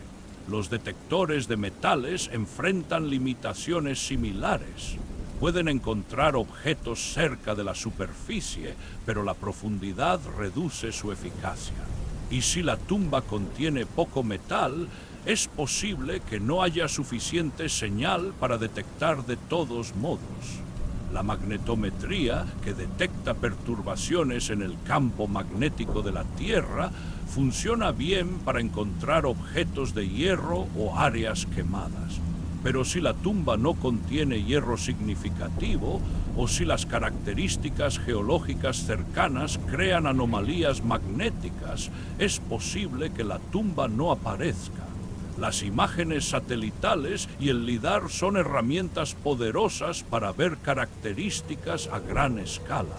Los detectores de metales enfrentan limitaciones similares. Pueden encontrar objetos cerca de la superficie, pero la profundidad reduce su eficacia. Y si la tumba contiene poco metal, es posible que no haya suficiente señal para detectar de todos modos. La magnetometría, que detecta perturbaciones en el campo magnético de la Tierra, funciona bien para encontrar objetos de hierro o áreas quemadas. Pero si la tumba no contiene hierro significativo, o si las características geológicas cercanas crean anomalías magnéticas, es posible que la tumba no aparezca. Las imágenes satelitales y el lidar son herramientas poderosas para ver características a gran escala.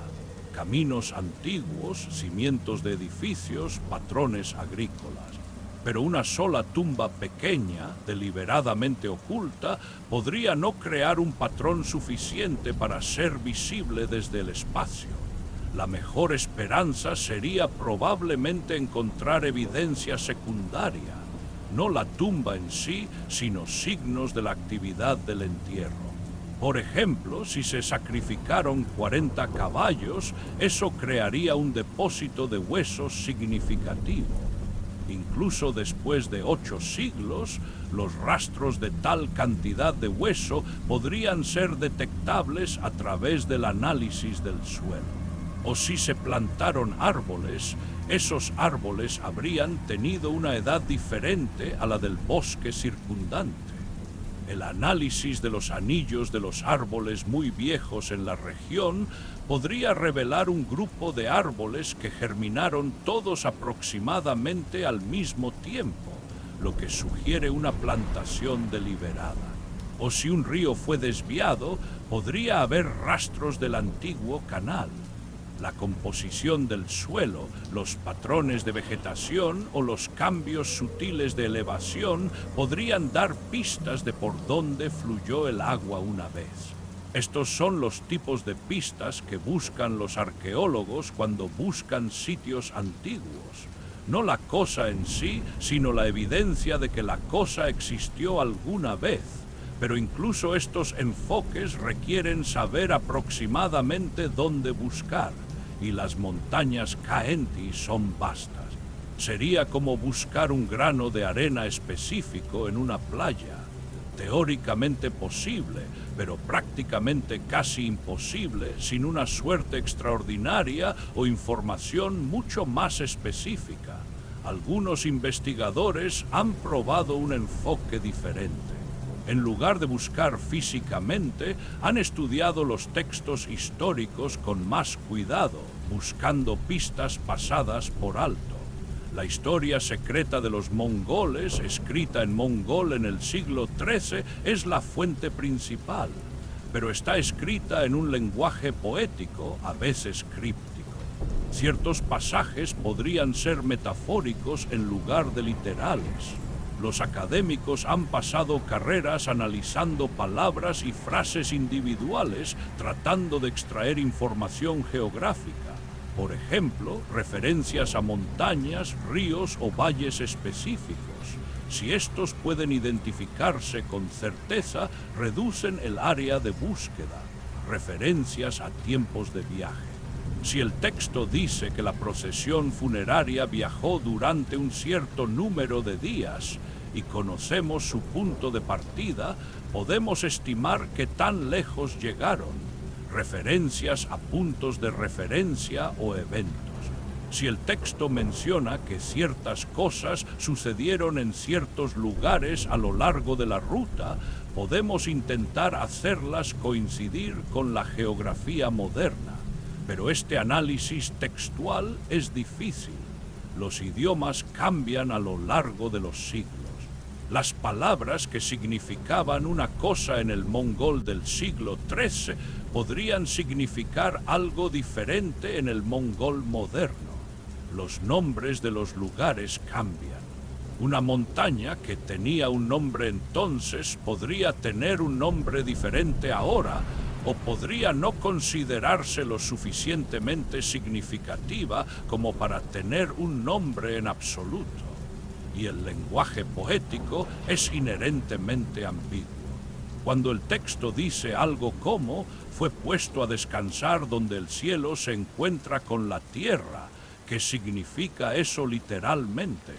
Caminos antiguos, cimientos de edificios, patrones agrícolas. Pero una sola tumba pequeña, deliberadamente oculta, podría no crear un patrón suficiente para ser visible desde el espacio. La mejor esperanza sería probablemente encontrar evidencia secundaria. No la tumba en sí, sino signos de la actividad del entierro. Por ejemplo, si se sacrificaron 40 caballos, eso crearía un depósito de huesos significativo. Incluso después de 8 siglos, los rastros de tal cantidad de hueso podrían ser detectables a través del análisis del suelo. O si se plantaron árboles, esos árboles habrían tenido una edad diferente a la del bosque circundante. El análisis de los anillos de los árboles muy viejos en la región podría revelar un grupo de árboles que germinaron todos aproximadamente al mismo tiempo, lo que sugiere una plantación deliberada. O si un río fue desviado, podría haber rastros del antiguo canal. La composición del suelo, los patrones de vegetación o los cambios sutiles de elevación podrían dar pistas de por dónde fluyó el agua una vez. Estos son los tipos de pistas que buscan los arqueólogos cuando buscan sitios antiguos. No la cosa en sí, sino la evidencia de que la cosa existió alguna vez. Pero incluso estos enfoques requieren saber aproximadamente dónde buscar. Y las montañas Caenti son vastas. Sería como buscar un grano de arena específico en una playa. Teóricamente posible, pero prácticamente casi imposible sin una suerte extraordinaria o información mucho más específica. Algunos investigadores han probado un enfoque diferente. En lugar de buscar físicamente, han estudiado los textos históricos con más cuidado, buscando pistas pasadas por alto. La historia secreta de los mongoles, escrita en mongol en el siglo XIII, es la fuente principal, pero está escrita en un lenguaje poético, a veces críptico. Ciertos pasajes podrían ser metafóricos en lugar de literales. Los académicos han pasado carreras analizando palabras y frases individuales, tratando de extraer información geográfica. Por ejemplo, referencias a montañas, ríos o valles específicos. Si estos pueden identificarse con certeza, reducen el área de búsqueda. Referencias a tiempos de viaje. Si el texto dice que la procesión funeraria viajó durante un cierto número de días y conocemos su punto de partida, podemos estimar qué tan lejos llegaron. Referencias a puntos de referencia o eventos. Si el texto menciona que ciertas cosas sucedieron en ciertos lugares a lo largo de la ruta, podemos intentar hacerlas coincidir con la geografía moderna. Pero este análisis textual es difícil. Los idiomas cambian a lo largo de los siglos. Las palabras que significaban una cosa en el mongol del siglo XIII podrían significar algo diferente en el mongol moderno. Los nombres de los lugares cambian. Una montaña que tenía un nombre entonces podría tener un nombre diferente ahora, o podría no considerarse lo suficientemente significativa como para tener un nombre en absoluto. Y el lenguaje poético es inherentemente ambiguo. Cuando el texto dice algo como «fue puesto a descansar donde el cielo se encuentra con la tierra», ¿qué significa eso literalmente?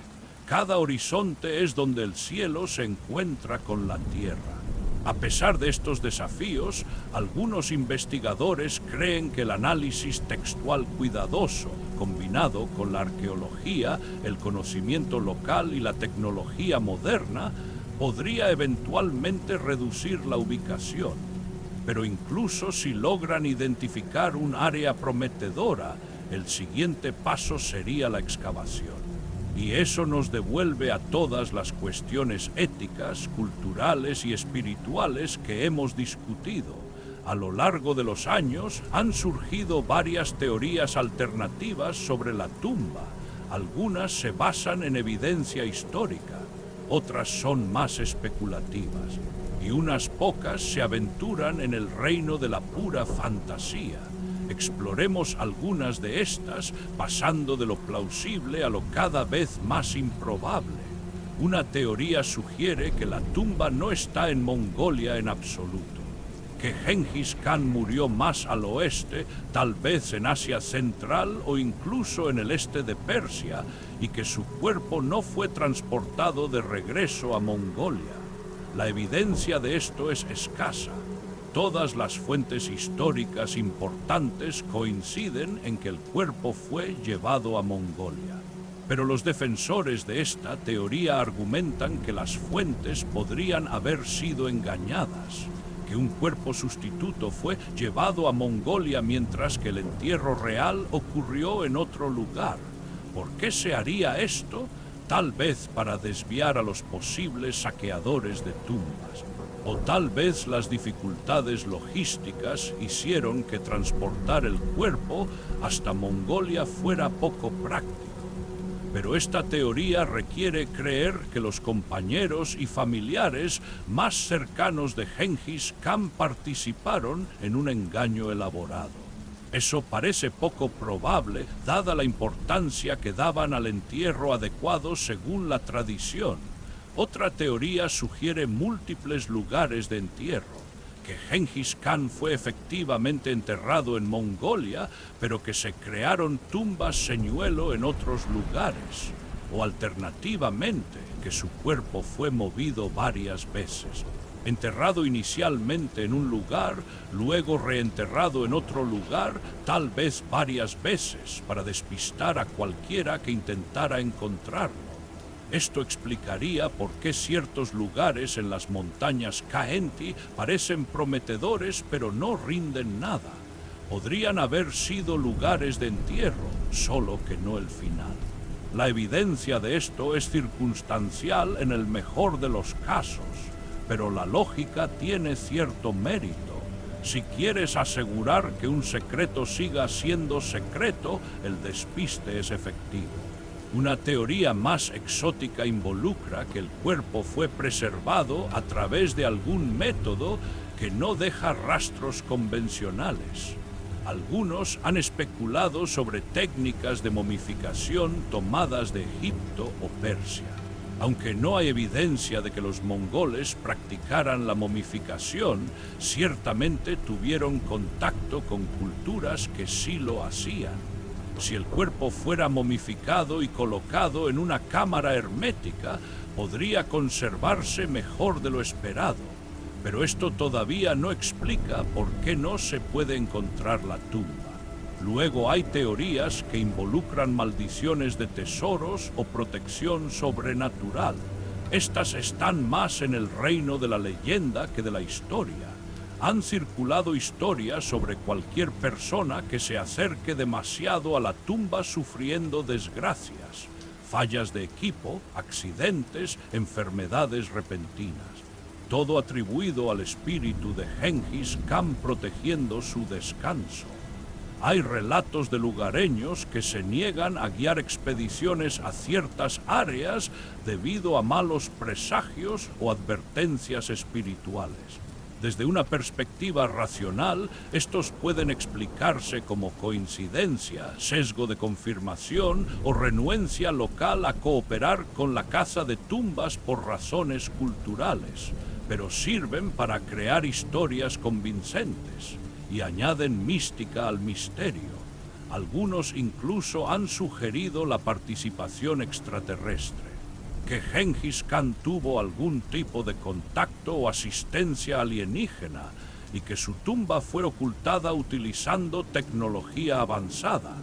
Cada horizonte es donde el cielo se encuentra con la tierra. A pesar de estos desafíos, algunos investigadores creen que el análisis textual cuidadoso, combinado con la arqueología, el conocimiento local y la tecnología moderna, podría eventualmente reducir la ubicación. Pero incluso si logran identificar un área prometedora, el siguiente paso sería la excavación. Y eso nos devuelve a todas las cuestiones éticas, culturales y espirituales que hemos discutido. A lo largo de los años han surgido varias teorías alternativas sobre la tumba. Algunas se basan en evidencia histórica, otras son más especulativas, y unas pocas se aventuran en el reino de la pura fantasía. Exploremos algunas de estas, pasando de lo plausible a lo cada vez más improbable. Una teoría sugiere que la tumba no está en Mongolia en absoluto, que Genghis Khan murió más al oeste, tal vez en Asia Central o incluso en el este de Persia, y que su cuerpo no fue transportado de regreso a Mongolia. La evidencia de esto es escasa. Todas las fuentes históricas importantes coinciden en que el cuerpo fue llevado a Mongolia. Pero los defensores de esta teoría argumentan que las fuentes podrían haber sido engañadas, que un cuerpo sustituto fue llevado a Mongolia mientras que el entierro real ocurrió en otro lugar. ¿Por qué se haría esto? Tal vez para desviar a los posibles saqueadores de tumbas. O tal vez las dificultades logísticas hicieron que transportar el cuerpo hasta Mongolia fuera poco práctico. Pero esta teoría requiere creer que los compañeros y familiares más cercanos de Genghis Khan participaron en un engaño elaborado. Eso parece poco probable, dada la importancia que daban al entierro adecuado según la tradición. Otra teoría sugiere múltiples lugares de entierro, que Genghis Khan fue efectivamente enterrado en Mongolia, pero que se crearon tumbas señuelo en otros lugares, o alternativamente, que su cuerpo fue movido varias veces, enterrado inicialmente en un lugar, luego reenterrado en otro lugar, tal vez varias veces, para despistar a cualquiera que intentara encontrarlo. Esto explicaría por qué ciertos lugares en las montañas Khenti parecen prometedores pero no rinden nada. Podrían haber sido lugares de entierro, solo que no el final. La evidencia de esto es circunstancial en el mejor de los casos, pero la lógica tiene cierto mérito. Si quieres asegurar que un secreto siga siendo secreto, el despiste es efectivo. Una teoría más exótica involucra que el cuerpo fue preservado a través de algún método que no deja rastros convencionales. Algunos han especulado sobre técnicas de momificación tomadas de Egipto o Persia. Aunque no hay evidencia de que los mongoles practicaran la momificación, ciertamente tuvieron contacto con culturas que sí lo hacían. Si el cuerpo fuera momificado y colocado en una cámara hermética, podría conservarse mejor de lo esperado. Pero esto todavía no explica por qué no se puede encontrar la tumba. Luego hay teorías que involucran maldiciones de tesoros o protección sobrenatural. Estas están más en el reino de la leyenda que de la historia. Han circulado historias sobre cualquier persona que se acerque demasiado a la tumba sufriendo desgracias, fallas de equipo, accidentes, enfermedades repentinas. Todo atribuido al espíritu de Genghis Khan protegiendo su descanso. Hay relatos de lugareños que se niegan a guiar expediciones a ciertas áreas debido a malos presagios o advertencias espirituales. Desde una perspectiva racional, estos pueden explicarse como coincidencia, sesgo de confirmación o renuencia local a cooperar con la caza de tumbas por razones culturales, pero sirven para crear historias convincentes y añaden mística al misterio. Algunos incluso han sugerido la participación extraterrestre, que Genghis Khan tuvo algún tipo de contacto o asistencia alienígena y que su tumba fue ocultada utilizando tecnología avanzada.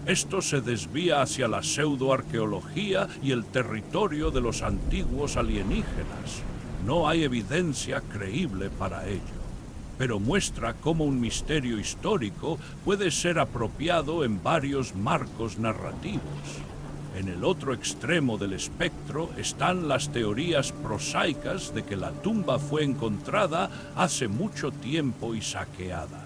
Esto se desvía hacia la pseudoarqueología y el territorio de los antiguos alienígenas. No hay evidencia creíble para ello, pero muestra cómo un misterio histórico puede ser apropiado en varios marcos narrativos. En el otro extremo del espectro están las teorías prosaicas de que la tumba fue encontrada hace mucho tiempo y saqueada,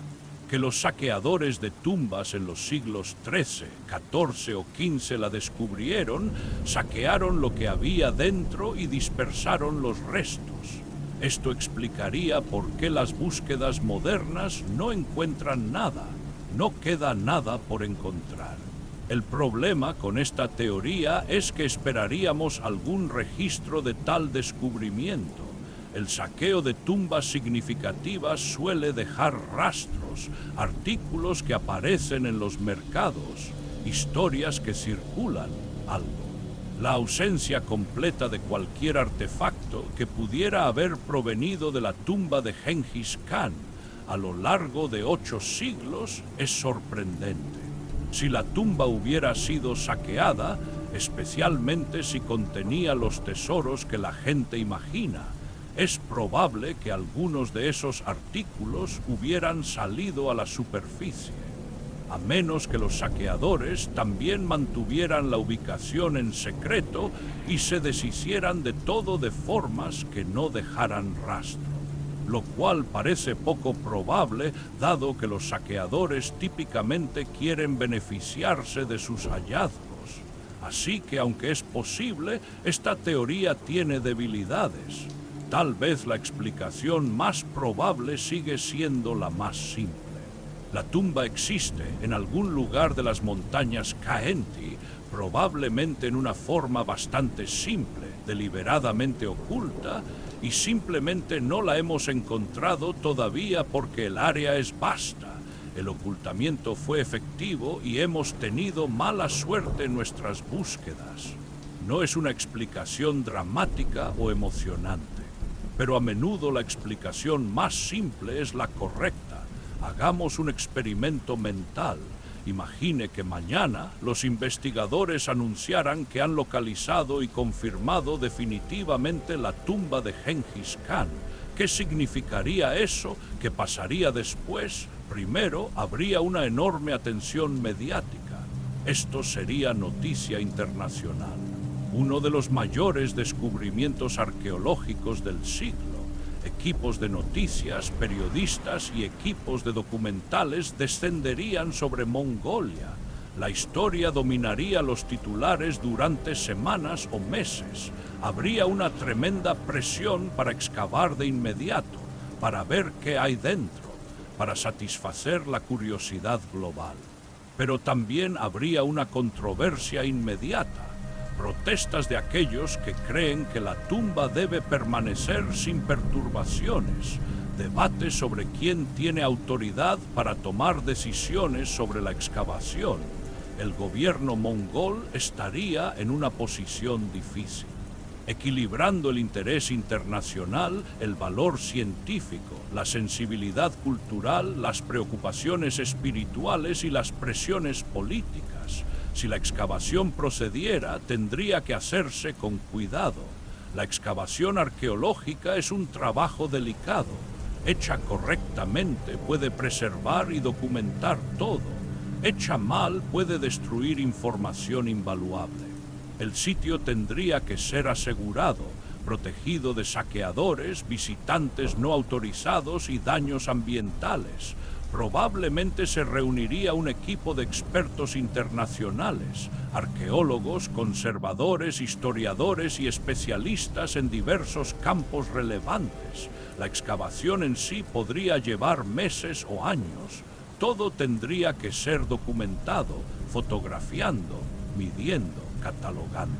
que los saqueadores de tumbas en los siglos XIII, XIV o XV la descubrieron, saquearon lo que había dentro y dispersaron los restos. Esto explicaría por qué las búsquedas modernas no encuentran nada, no queda nada por encontrar. El problema con esta teoría es que esperaríamos algún registro de tal descubrimiento. El saqueo de tumbas significativas suele dejar rastros, artículos que aparecen en los mercados, historias que circulan, algo. La ausencia completa de cualquier artefacto que pudiera haber provenido de la tumba de Genghis Khan a lo largo de 8 siglos es sorprendente. Si la tumba hubiera sido saqueada, especialmente si contenía los tesoros que la gente imagina, es probable que algunos de esos artículos hubieran salido a la superficie, a menos que los saqueadores también mantuvieran la ubicación en secreto y se deshicieran de todo de formas que no dejaran rastro, lo cual parece poco probable dado que los saqueadores típicamente quieren beneficiarse de sus hallazgos. Así que aunque es posible, esta teoría tiene debilidades. Tal vez la explicación más probable sigue siendo la más simple. La tumba existe en algún lugar de las montañas Khenti, probablemente en una forma bastante simple, deliberadamente oculta, y simplemente no la hemos encontrado todavía porque el área es vasta. El ocultamiento fue efectivo y hemos tenido mala suerte en nuestras búsquedas. No es una explicación dramática o emocionante, pero a menudo la explicación más simple es la correcta. Hagamos un experimento mental. Imagine que mañana los investigadores anunciaran que han localizado y confirmado definitivamente la tumba de Genghis Khan. ¿Qué significaría eso? ¿Qué pasaría después? Primero, habría una enorme atención mediática. Esto sería noticia internacional. Uno de los mayores descubrimientos arqueológicos del siglo. Equipos de noticias, periodistas y equipos de documentales descenderían sobre Mongolia. La historia dominaría los titulares durante semanas o meses. Habría una tremenda presión para excavar de inmediato, para ver qué hay dentro, para satisfacer la curiosidad global. Pero también habría una controversia inmediata, protestas de aquellos que creen que la tumba debe permanecer sin perturbaciones, debate sobre quién tiene autoridad para tomar decisiones sobre la excavación. El gobierno mongol estaría en una posición difícil, equilibrando el interés internacional, el valor científico, la sensibilidad cultural, las preocupaciones espirituales y las presiones políticas. Si la excavación procediera, tendría que hacerse con cuidado. La excavación arqueológica es un trabajo delicado. Hecha correctamente, puede preservar y documentar todo. Hecha mal, puede destruir información invaluable. El sitio tendría que ser asegurado, protegido de saqueadores, visitantes no autorizados y daños ambientales. Probablemente se reuniría un equipo de expertos internacionales, arqueólogos, conservadores, historiadores y especialistas en diversos campos relevantes. La excavación en sí podría llevar meses o años. Todo tendría que ser documentado, fotografiando, midiendo, catalogando.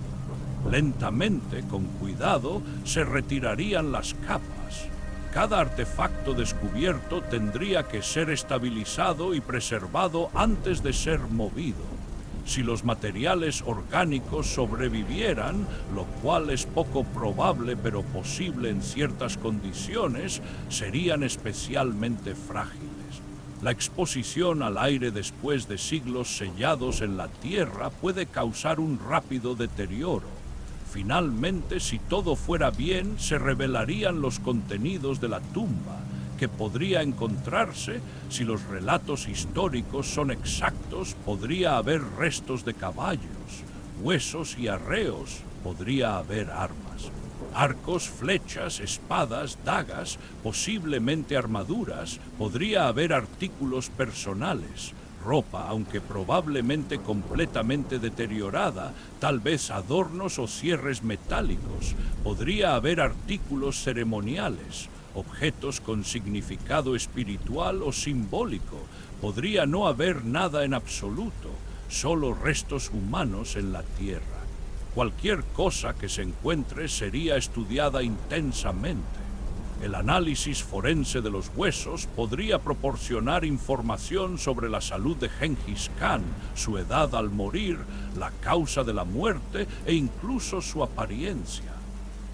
Lentamente, con cuidado, se retirarían las capas. Cada artefacto descubierto tendría que ser estabilizado y preservado antes de ser movido. Si los materiales orgánicos sobrevivieran, lo cual es poco probable pero posible en ciertas condiciones, serían especialmente frágiles. La exposición al aire después de siglos sellados en la tierra puede causar un rápido deterioro. Finalmente, si todo fuera bien, se revelarían los contenidos de la tumba, que podría encontrarse. Si los relatos históricos son exactos, podría haber restos de caballos, huesos y arreos, podría haber armas, arcos, flechas, espadas, dagas, posiblemente armaduras, podría haber artículos personales, ropa, aunque probablemente completamente deteriorada, tal vez adornos o cierres metálicos, podría haber artículos ceremoniales, objetos con significado espiritual o simbólico, podría no haber nada en absoluto, solo restos humanos en la tierra. Cualquier cosa que se encuentre sería estudiada intensamente. El análisis forense de los huesos podría proporcionar información sobre la salud de Genghis Khan, su edad al morir, la causa de la muerte e incluso su apariencia.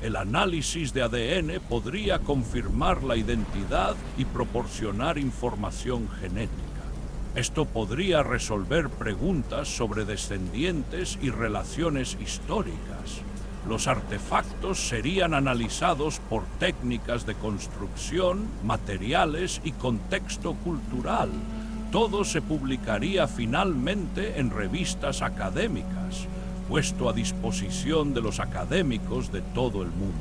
El análisis de ADN podría confirmar la identidad y proporcionar información genética. Esto podría resolver preguntas sobre descendientes y relaciones históricas. Los artefactos serían analizados por técnicas de construcción, materiales y contexto cultural. Todo se publicaría finalmente en revistas académicas, puesto a disposición de los académicos de todo el mundo.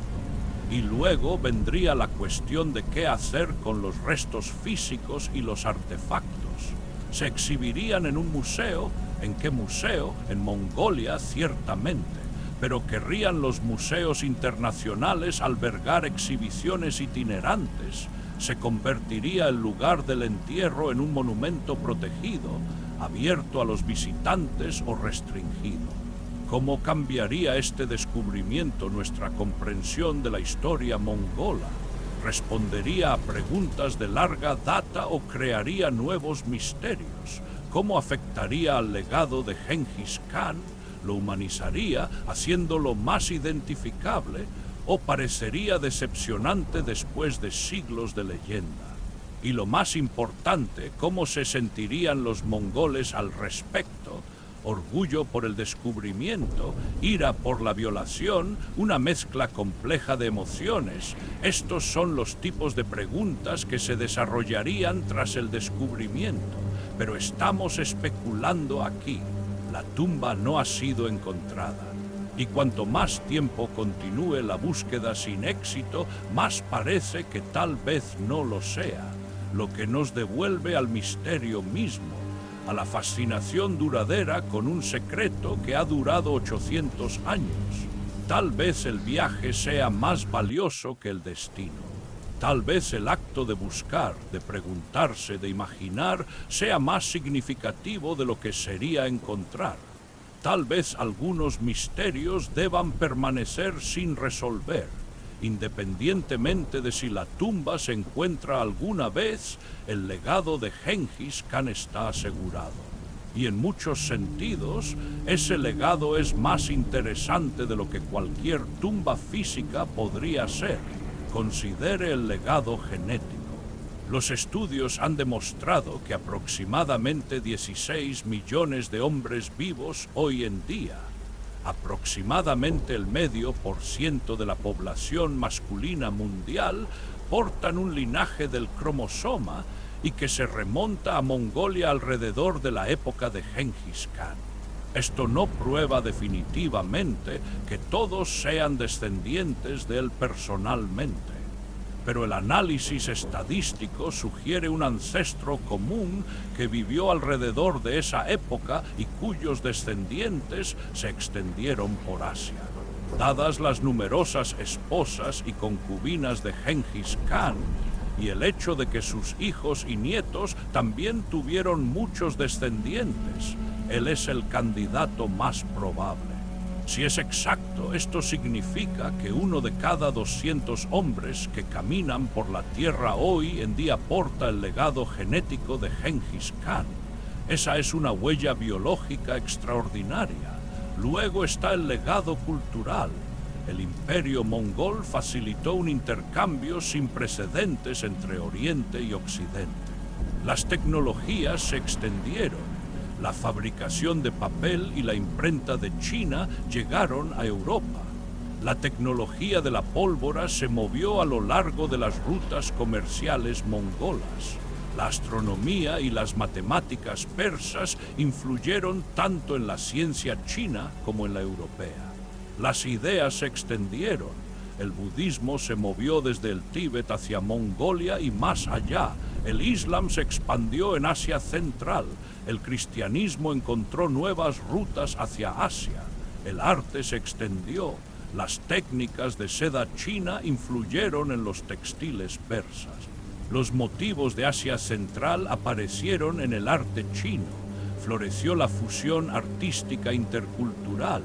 Y luego vendría la cuestión de qué hacer con los restos físicos y los artefactos. ¿Se exhibirían en un museo? ¿En qué museo? En Mongolia, ciertamente. Pero ¿querrían los museos internacionales albergar exhibiciones itinerantes? ¿Se convertiría el lugar del entierro en un monumento protegido, abierto a los visitantes o restringido? ¿Cómo cambiaría este descubrimiento nuestra comprensión de la historia mongola? ¿Respondería a preguntas de larga data o crearía nuevos misterios? ¿Cómo afectaría al legado de Genghis Khan? ¿Lo humanizaría, haciéndolo más identificable, o parecería decepcionante después de siglos de leyenda? Y lo más importante, ¿cómo se sentirían los mongoles al respecto? Orgullo por el descubrimiento, ira por la violación, una mezcla compleja de emociones. Estos son los tipos de preguntas que se desarrollarían tras el descubrimiento. Pero estamos especulando aquí. La tumba no ha sido encontrada. Y cuanto más tiempo continúe la búsqueda sin éxito, más parece que tal vez no lo sea, lo que nos devuelve al misterio mismo. a la fascinación duradera con un secreto que ha durado 800 años. Tal vez el viaje sea más valioso que el destino. Tal vez el acto de buscar, de preguntarse, de imaginar, sea más significativo de lo que sería encontrar. Tal vez algunos misterios deban permanecer sin resolver, independientemente de si la tumba se encuentra alguna vez, el legado de Gengis Khan está asegurado. Y en muchos sentidos, ese legado es más interesante de lo que cualquier tumba física podría ser. Considere el legado genético. Los estudios han demostrado que aproximadamente 16 millones de hombres vivos hoy en día, aproximadamente el medio por ciento de la población masculina mundial, portan un linaje del cromosoma y que se remonta a Mongolia alrededor de la época de Gengis Khan. Esto no prueba definitivamente que todos sean descendientes de él personalmente, pero el análisis estadístico sugiere un ancestro común que vivió alrededor de esa época y cuyos descendientes se extendieron por Asia. Dadas las numerosas esposas y concubinas de Gengis Khan, y el hecho de que sus hijos y nietos también tuvieron muchos descendientes, él es el candidato más probable. Si es exacto, esto significa que 1 de cada 200 hombres que caminan por la Tierra hoy en día porta el legado genético de Gengis Khan. Esa es una huella biológica extraordinaria. Luego está el legado cultural. El Imperio Mongol facilitó un intercambio sin precedentes entre Oriente y Occidente. Las tecnologías se extendieron. La fabricación de papel y la imprenta de China llegaron a Europa. La tecnología de la pólvora se movió a lo largo de las rutas comerciales mongolas. La astronomía y las matemáticas persas influyeron tanto en la ciencia china como en la europea. Las ideas se extendieron. El budismo se movió desde el Tíbet hacia Mongolia y más allá. El Islam se expandió en Asia Central. El cristianismo encontró nuevas rutas hacia Asia. El arte se extendió. Las técnicas de seda china influyeron en los textiles persas. Los motivos de Asia Central aparecieron en el arte chino. Floreció la fusión artística intercultural.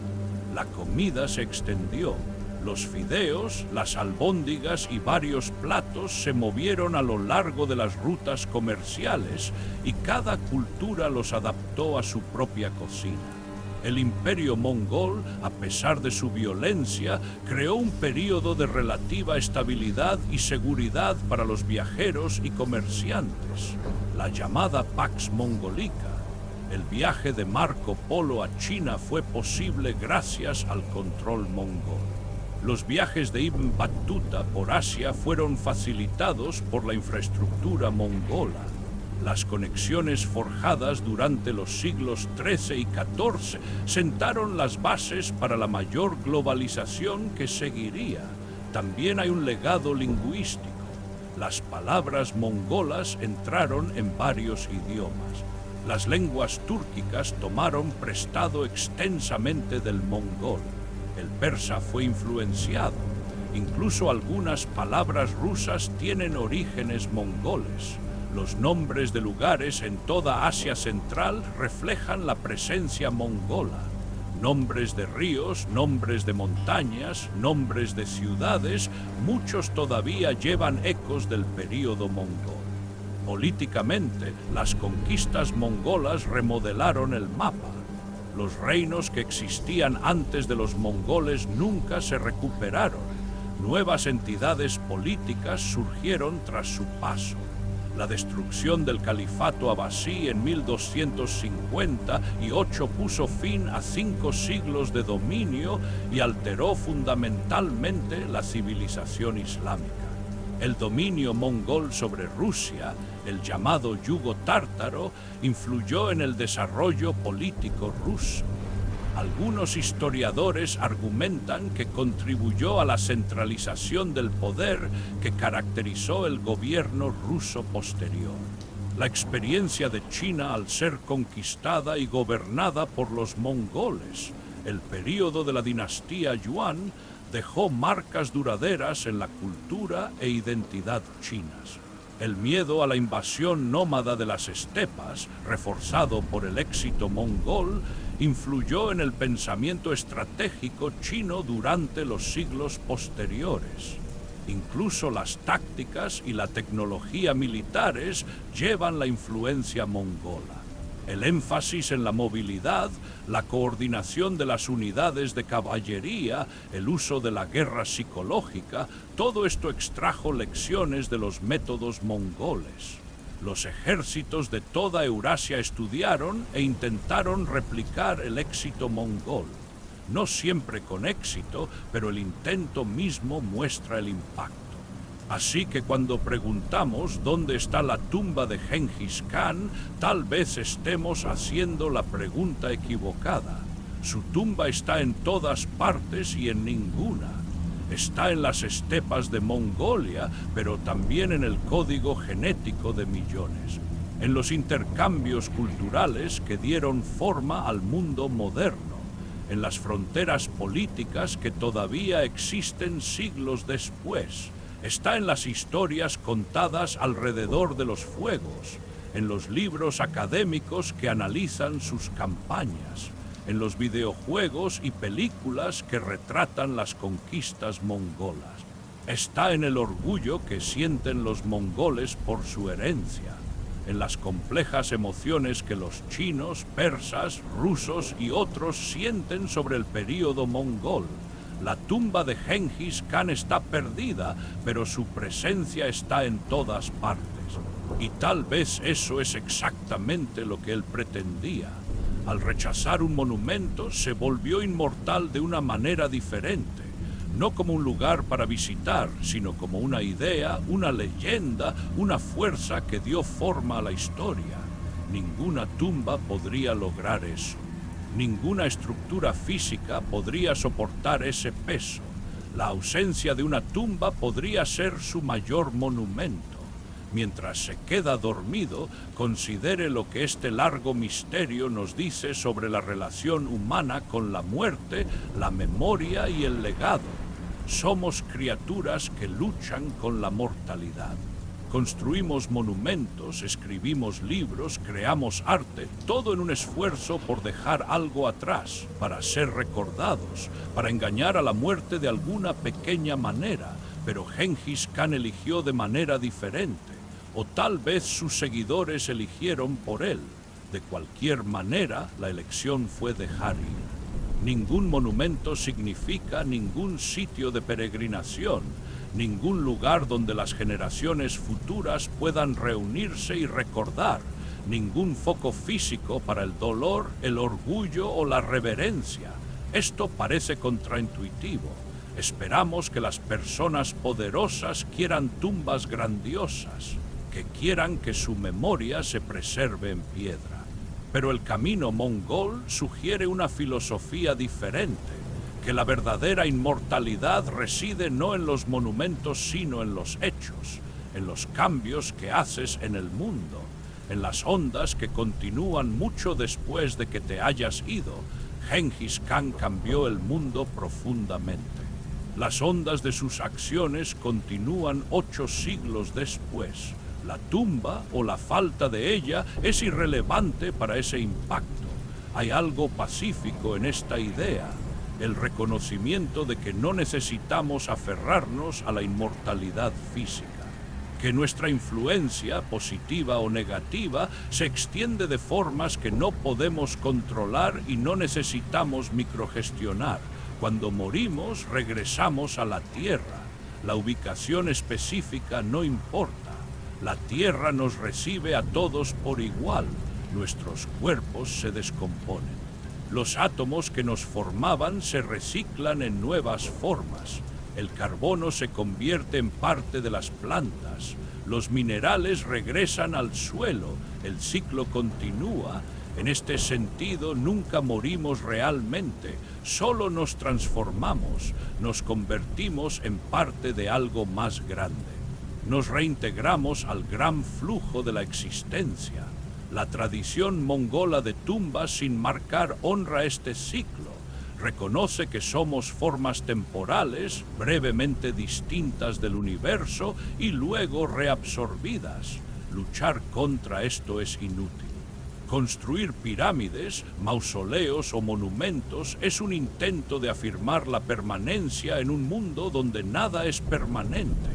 La comida se extendió. Los fideos, las albóndigas y varios platos se movieron a lo largo de las rutas comerciales y cada cultura los adaptó a su propia cocina. El Imperio Mongol, a pesar de su violencia, creó un período de relativa estabilidad y seguridad para los viajeros y comerciantes, la llamada Pax Mongolica. El viaje de Marco Polo a China fue posible gracias al control mongol. Los viajes de Ibn Battuta por Asia fueron facilitados por la infraestructura mongola. Las conexiones forjadas durante los siglos XIII y XIV sentaron las bases para la mayor globalización que seguiría. También hay un legado lingüístico. Las palabras mongolas entraron en varios idiomas. Las lenguas túrquicas tomaron prestado extensamente del mongol. El persa fue influenciado. Incluso algunas palabras rusas tienen orígenes mongoles. Los nombres de lugares en toda Asia Central reflejan la presencia mongola. Nombres de ríos, nombres de montañas, nombres de ciudades, muchos todavía llevan ecos del período mongol. Políticamente, las conquistas mongolas remodelaron el mapa. Los reinos que existían antes de los mongoles nunca se recuperaron. Nuevas entidades políticas surgieron tras su paso. La destrucción del califato abasí en 1258 puso fin a 5 siglos de dominio y alteró fundamentalmente la civilización islámica. El dominio mongol sobre Rusia, el llamado yugo tártaro, influyó en el desarrollo político ruso. Algunos historiadores argumentan que contribuyó a la centralización del poder que caracterizó el gobierno ruso posterior. la experiencia de China al ser conquistada y gobernada por los mongoles. El período de la dinastía Yuan dejó marcas duraderas en la cultura e identidad chinas. El miedo a la invasión nómada de las estepas, reforzado por el éxito mongol, influyó en el pensamiento estratégico chino durante los siglos posteriores. Incluso las tácticas y la tecnología militares llevan la influencia mongola. El énfasis en la movilidad, la coordinación de las unidades de caballería, el uso de la guerra psicológica, todo esto extrajo lecciones de los métodos mongoles. Los ejércitos de toda Eurasia estudiaron e intentaron replicar el éxito mongol. No siempre con éxito, pero el intento mismo muestra el impacto. Así que cuando preguntamos dónde está la tumba de Gengis Khan, tal vez estemos haciendo la pregunta equivocada. Su tumba está en todas partes y en ninguna. Está en las estepas de Mongolia, pero también en el código genético de millones, en los intercambios culturales que dieron forma al mundo moderno, en las fronteras políticas que todavía existen siglos después. Está en las historias contadas alrededor de los fuegos, en los libros académicos que analizan sus campañas, en los videojuegos y películas que retratan las conquistas mongolas. Está en el orgullo que sienten los mongoles por su herencia, en las complejas emociones que los chinos, persas, rusos y otros sienten sobre el período mongol. La tumba de Gengis Khan está perdida, pero su presencia está en todas partes. Y tal vez eso es exactamente lo que él pretendía. Al rechazar un monumento, se volvió inmortal de una manera diferente. No como un lugar para visitar, sino como una idea, una leyenda, una fuerza que dio forma a la historia. Ninguna tumba podría lograr eso. Ninguna estructura física podría soportar ese peso. La ausencia de una tumba podría ser su mayor monumento. Mientras se queda dormido, considere lo que este largo misterio nos dice sobre la relación humana con la muerte, la memoria y el legado. Somos criaturas que luchan con la mortalidad. Construimos monumentos, escribimos libros, creamos arte, todo en un esfuerzo por dejar algo atrás, para ser recordados, para engañar a la muerte de alguna pequeña manera, pero Gengis Khan eligió de manera diferente, o tal vez sus seguidores eligieron por él. De cualquier manera, la elección fue dejar ir. Ningún monumento significa ningún sitio de peregrinación, ningún lugar donde las generaciones futuras puedan reunirse y recordar, ningún foco físico para el dolor, el orgullo o la reverencia. Esto parece contraintuitivo. Esperamos que las personas poderosas quieran tumbas grandiosas, que quieran que su memoria se preserve en piedra. Pero el camino mongol sugiere una filosofía diferente, que la verdadera inmortalidad reside no en los monumentos sino en los hechos, en los cambios que haces en el mundo, en las ondas que continúan mucho después de que te hayas ido. Gengis Khan cambió el mundo profundamente. Las ondas de sus acciones continúan 8 siglos después. La tumba o la falta de ella es irrelevante para ese impacto. Hay algo pacífico en esta idea. El reconocimiento de que no necesitamos aferrarnos a la inmortalidad física, que nuestra influencia, positiva o negativa, se extiende de formas que no podemos controlar y no necesitamos microgestionar. Cuando morimos, regresamos a la Tierra. La ubicación específica no importa. La Tierra nos recibe a todos por igual. Nuestros cuerpos se descomponen. Los átomos que nos formaban se reciclan en nuevas formas. El carbono se convierte en parte de las plantas. Los minerales regresan al suelo. El ciclo continúa. En este sentido, nunca morimos realmente. Solo nos transformamos. Nos convertimos en parte de algo más grande. Nos reintegramos al gran flujo de la existencia. La tradición mongola de tumbas sin marcar honra este ciclo. Reconoce que somos formas temporales, brevemente distintas del universo y luego reabsorbidas. Luchar contra esto es inútil. Construir pirámides, mausoleos o monumentos es un intento de afirmar la permanencia en un mundo donde nada es permanente.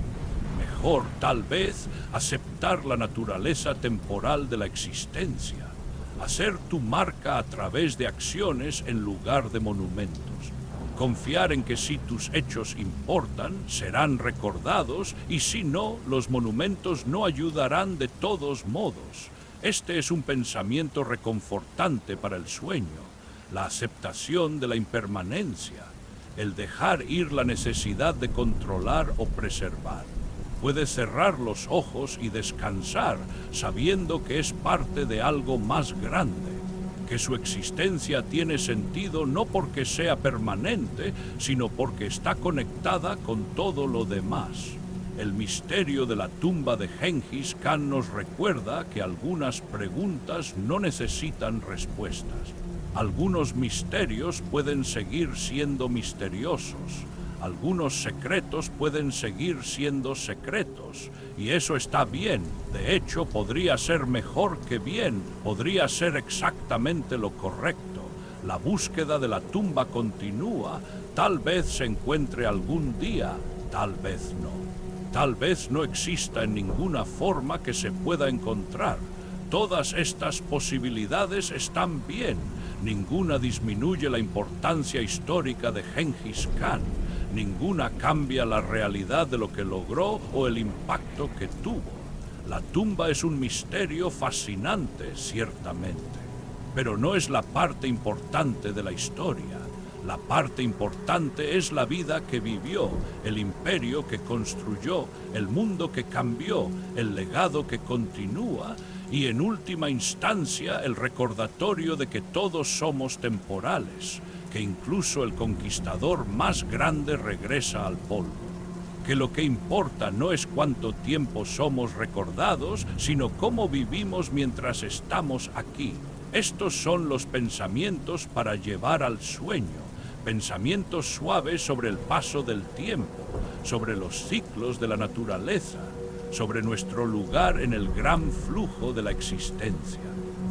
Mejor, tal vez, aceptar la naturaleza temporal de la existencia. Hacer tu marca a través de acciones en lugar de monumentos. Confiar en que si tus hechos importan, serán recordados y si no, los monumentos no ayudarán de todos modos. Este es un pensamiento reconfortante para el sueño, la aceptación de la impermanencia, el dejar ir la necesidad de controlar o preservar. Puedes cerrar los ojos y descansar sabiendo que es parte de algo más grande, que su existencia tiene sentido no porque sea permanente, sino porque está conectada con todo lo demás. El misterio de la tumba de Gengis Khan nos recuerda que algunas preguntas no necesitan respuestas. Algunos misterios pueden seguir siendo misteriosos. Algunos secretos pueden seguir siendo secretos, y eso está bien. De hecho, podría ser mejor que bien, podría ser exactamente lo correcto. La búsqueda de la tumba continúa, tal vez se encuentre algún día, tal vez no. Tal vez no exista en ninguna forma que se pueda encontrar. Todas estas posibilidades están bien. Ninguna disminuye la importancia histórica de Gengis Khan. Ninguna cambia la realidad de lo que logró o el impacto que tuvo. La tumba es un misterio fascinante, ciertamente, pero no es la parte importante de la historia. La parte importante es la vida que vivió, el imperio que construyó, el mundo que cambió, el legado que continúa y, en última instancia, el recordatorio de que todos somos temporales, que incluso el conquistador más grande regresa al polvo, que lo que importa no es cuánto tiempo somos recordados, sino cómo vivimos mientras estamos aquí. Estos son los pensamientos para llevar al sueño, pensamientos suaves sobre el paso del tiempo, sobre los ciclos de la naturaleza, sobre nuestro lugar en el gran flujo de la existencia.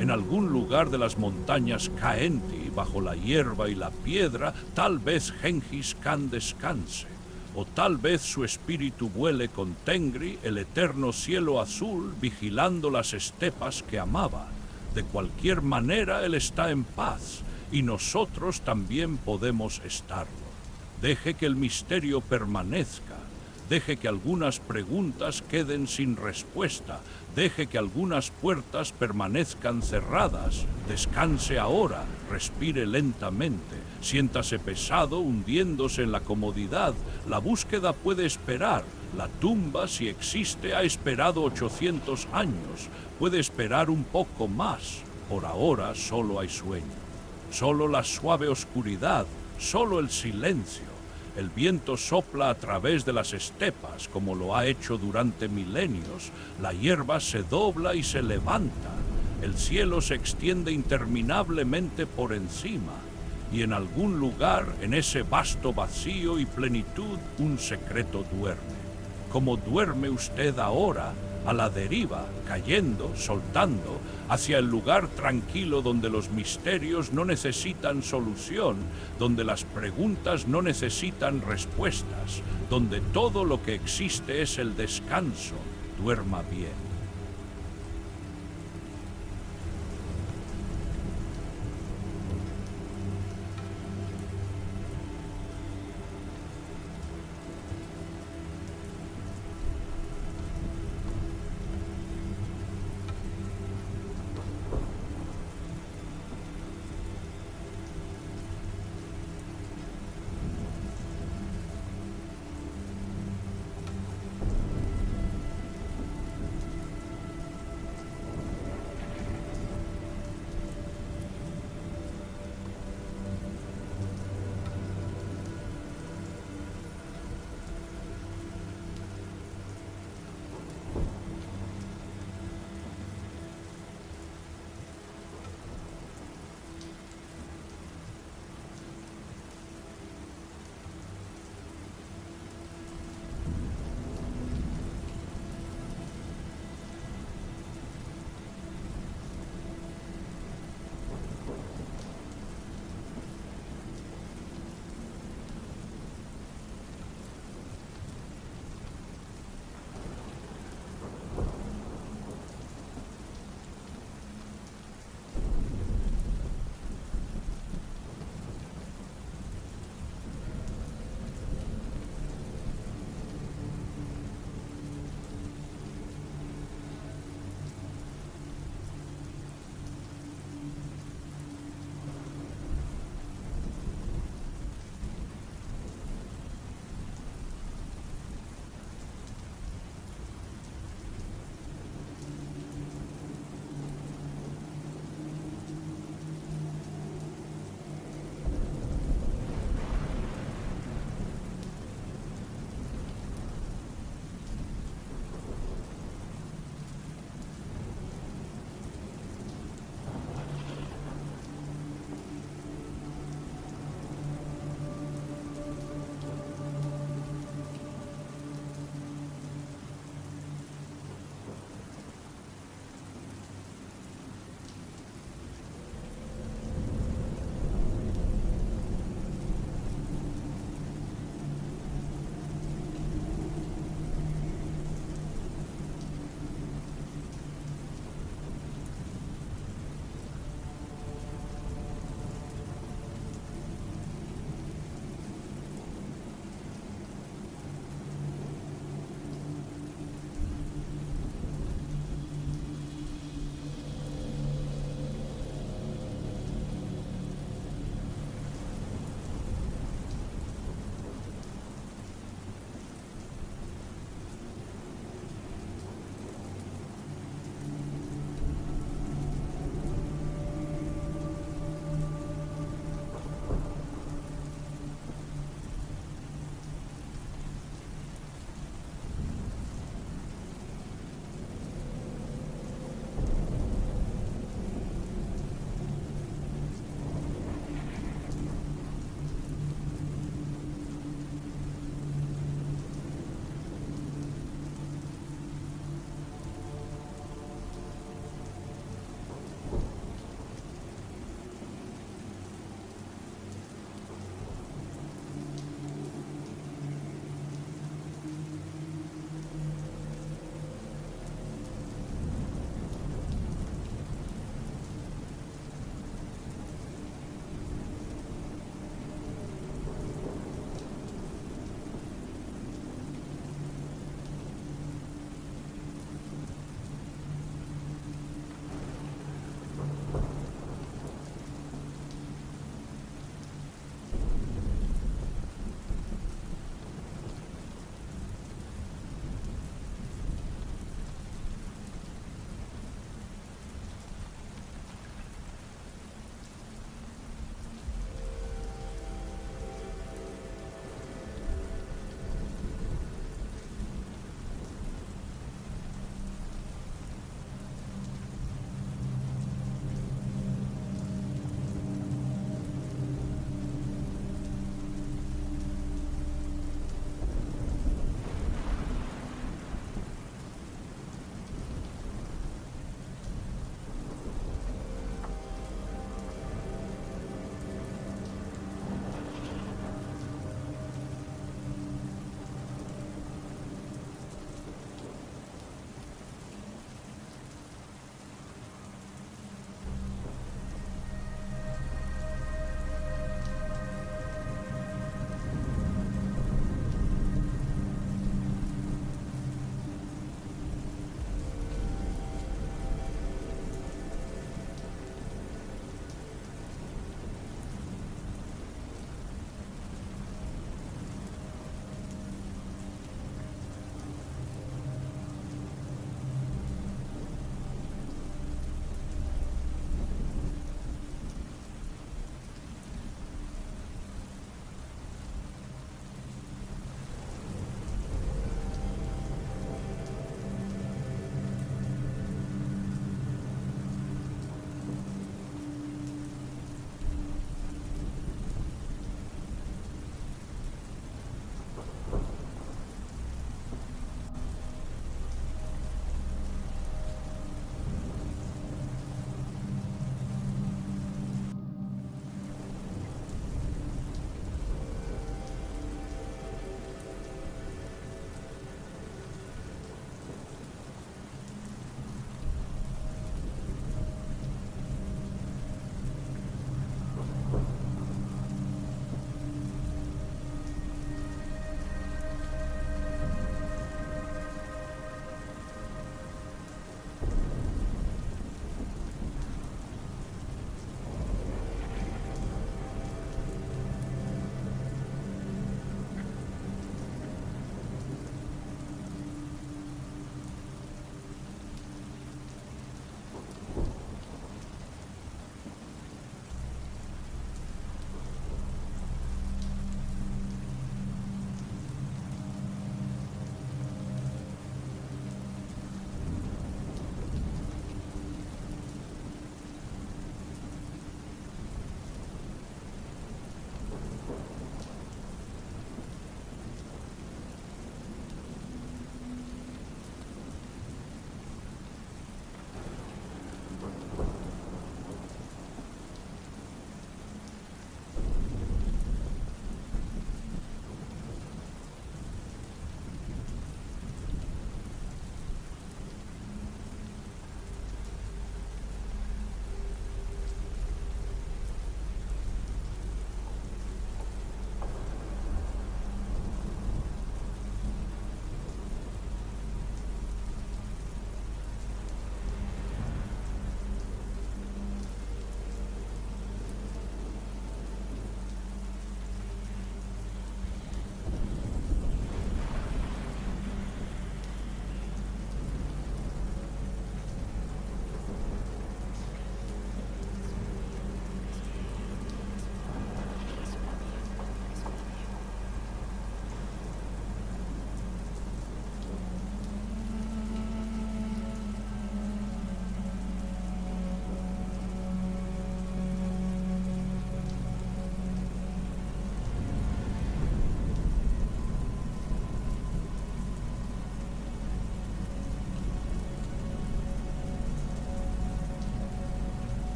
En algún lugar de las montañas Khaenty, bajo la hierba y la piedra, tal vez Gengis Khan descanse, o tal vez su espíritu vuele con Tengri, el eterno cielo azul, vigilando las estepas que amaba. De cualquier manera, él está en paz, y nosotros también podemos estarlo. Deje que el misterio permanezca. Deje que algunas preguntas queden sin respuesta. Deje que algunas puertas permanezcan cerradas. Descanse ahora, respire lentamente. Siéntase pesado, hundiéndose en la comodidad. La búsqueda puede esperar. La tumba, si existe, ha esperado 800 años. Puede esperar un poco más. Por ahora solo hay sueño. Solo la suave oscuridad. Solo el silencio. El viento sopla a través de las estepas, como lo ha hecho durante milenios. La hierba se dobla y se levanta. El cielo se extiende interminablemente por encima. Y en algún lugar, en ese vasto vacío y plenitud, un secreto duerme. Como duerme usted ahora, a la deriva, cayendo, soltando, hacia el lugar tranquilo donde los misterios no necesitan solución, donde las preguntas no necesitan respuestas, donde todo lo que existe es el descanso. Duerma bien.